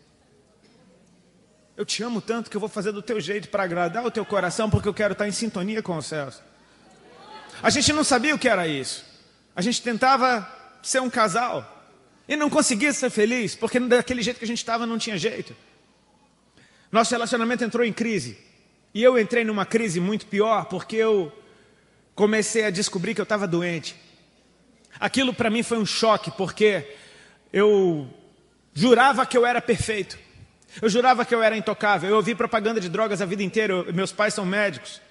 Eu te amo tanto que eu vou fazer do Teu jeito para agradar o Teu coração, porque eu quero estar em sintonia com os céus. A gente não sabia o que era isso. A gente tentava ser um casal e não conseguia ser feliz, porque daquele jeito que a gente estava não tinha jeito. Nosso relacionamento entrou em crise. E eu entrei numa crise muito pior, porque eu comecei a descobrir que eu estava doente. Aquilo para mim foi um choque, porque eu jurava que eu era perfeito. Eu jurava que eu era intocável. Eu ouvi propaganda de drogas a vida inteira. Meus pais são médicos.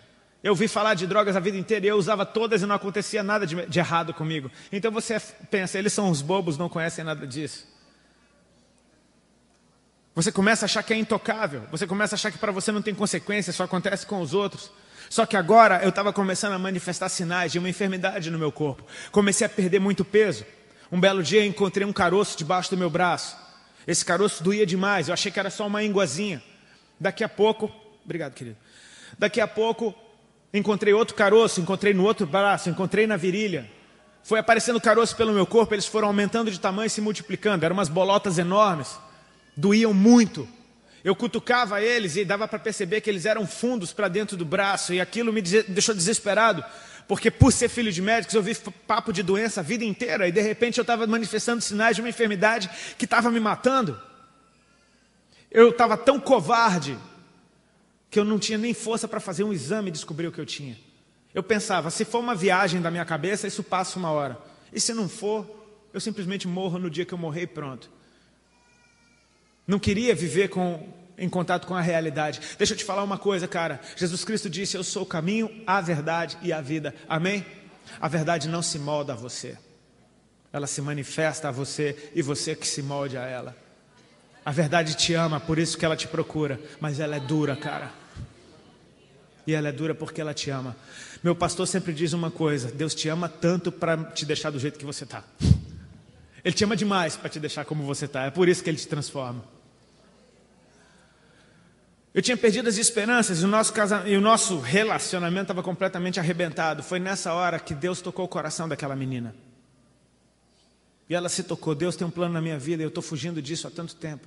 Eu ouvi falar de drogas a vida inteira e eu usava todas e não acontecia nada de errado comigo. Então você pensa, eles são uns bobos, não conhecem nada disso. Você começa a achar que é intocável. Você começa a achar que para você não tem consequência, só acontece com os outros. Só que agora eu estava começando a manifestar sinais de uma enfermidade no meu corpo. Comecei a perder muito peso. Um belo dia eu encontrei um caroço debaixo do meu braço. Esse caroço doía demais, eu achei que era só uma ínguazinha. Daqui a pouco, obrigado querido. Daqui a pouco encontrei outro caroço, encontrei no outro braço, encontrei na virilha. Foi aparecendo caroço pelo meu corpo, eles foram aumentando de tamanho e se multiplicando. Eram umas bolotas enormes, doíam muito. Eu cutucava eles e dava para perceber que eles eram fundos para dentro do braço. E aquilo me deixou desesperado, porque por ser filho de médicos eu vi papo de doença a vida inteira. E de repente eu estava manifestando sinais de uma enfermidade que estava me matando. Eu estava tão covarde que eu não tinha nem força para fazer um exame e descobrir o que eu tinha. Eu pensava, se for uma viagem da minha cabeça, isso passa uma hora. E se não for, eu simplesmente morro no dia que eu morrer e pronto. Não queria viver em contato com a realidade. Deixa eu te falar uma coisa, cara. Jesus Cristo disse: eu sou o caminho, a verdade e a vida. Amém? A verdade não se molda a você. Ela se manifesta a você e você que se molde a ela. A verdade te ama, por isso que ela te procura. Mas ela é dura, cara. E ela é dura porque ela te ama. Meu pastor sempre diz uma coisa: Deus te ama tanto para te deixar do jeito que você está. Ele te ama demais para te deixar como você está. É por isso que Ele te transforma. Eu tinha perdido as esperanças e o nosso relacionamento estava completamente arrebentado. Foi nessa hora que Deus tocou o coração daquela menina. E ela se tocou: Deus tem um plano na minha vida e eu estou fugindo disso há tanto tempo.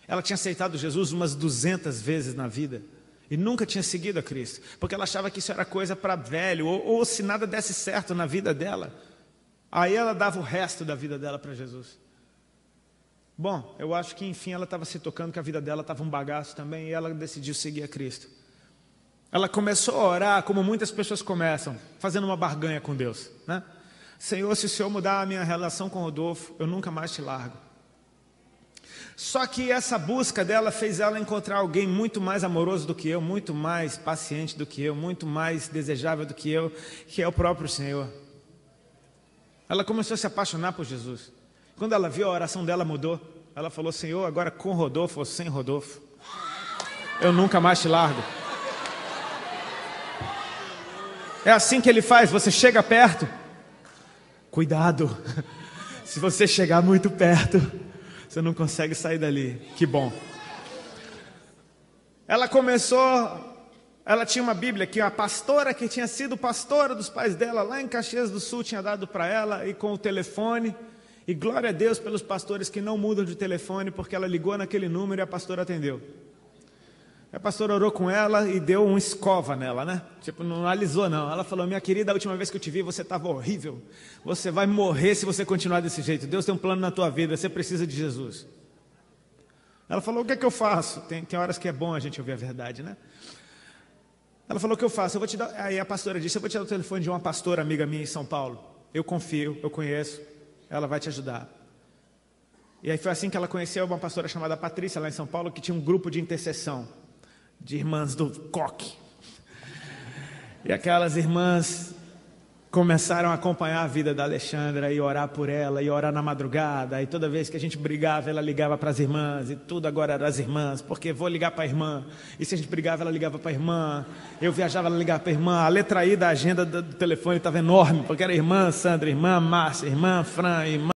Ela tinha aceitado Jesus umas 200 vezes na vida. E nunca tinha seguido a Cristo, porque ela achava que isso era coisa para velho, ou se nada desse certo na vida dela, aí ela dava o resto da vida dela para Jesus. Bom, eu acho que enfim ela estava se tocando que a vida dela estava um bagaço também, e ela decidiu seguir a Cristo. Ela começou a orar como muitas pessoas começam, fazendo uma barganha com Deus, né? Senhor, se o Senhor mudar a minha relação com o Rodolfo, eu nunca mais te largo. Só que essa busca dela fez ela encontrar alguém muito mais amoroso do que eu, muito mais paciente do que eu, muito mais desejável do que eu, que é o próprio Senhor. Ela começou a se apaixonar por Jesus. Quando ela viu, a oração dela mudou. Ela falou: Senhor, agora com Rodolfo ou sem Rodolfo, eu nunca mais te largo. É assim que ele faz, você chega perto. Cuidado, se você chegar muito perto, você não consegue sair dali. Que bom. Ela tinha uma Bíblia que a pastora que tinha sido pastora dos pais dela lá em Caxias do Sul tinha dado para ela, e com o telefone. E glória a Deus pelos pastores que não mudam de telefone, porque ela ligou naquele número e a pastora atendeu. A pastora orou com ela e deu um escova nela, né? Tipo, não alisou não. Ela falou: minha querida, a última vez que eu te vi, você estava horrível. Você vai morrer se você continuar desse jeito. Deus tem um plano na tua vida, você precisa de Jesus. Ela falou: o que é que eu faço? Tem horas que é bom a gente ouvir a verdade, né? Ela falou: o que eu faço? Eu vou te dar... Aí a pastora disse: eu vou te dar o telefone de uma pastora amiga minha em São Paulo. Eu confio, eu conheço, ela vai te ajudar. E aí foi assim que ela conheceu uma pastora chamada Patrícia, lá em São Paulo, que tinha um grupo de intercessão de irmãs do coque. E aquelas irmãs começaram a acompanhar a vida da Alexandra e orar por ela, e orar na madrugada, e toda vez que a gente brigava, ela ligava para as irmãs, e tudo agora era as irmãs, porque vou ligar para a irmã, e se a gente brigava, ela ligava para a irmã, eu viajava, ela ligava para a irmã, a letra I da agenda do telefone estava enorme, porque era irmã Sandra, irmã Márcia, irmã Fran, irmã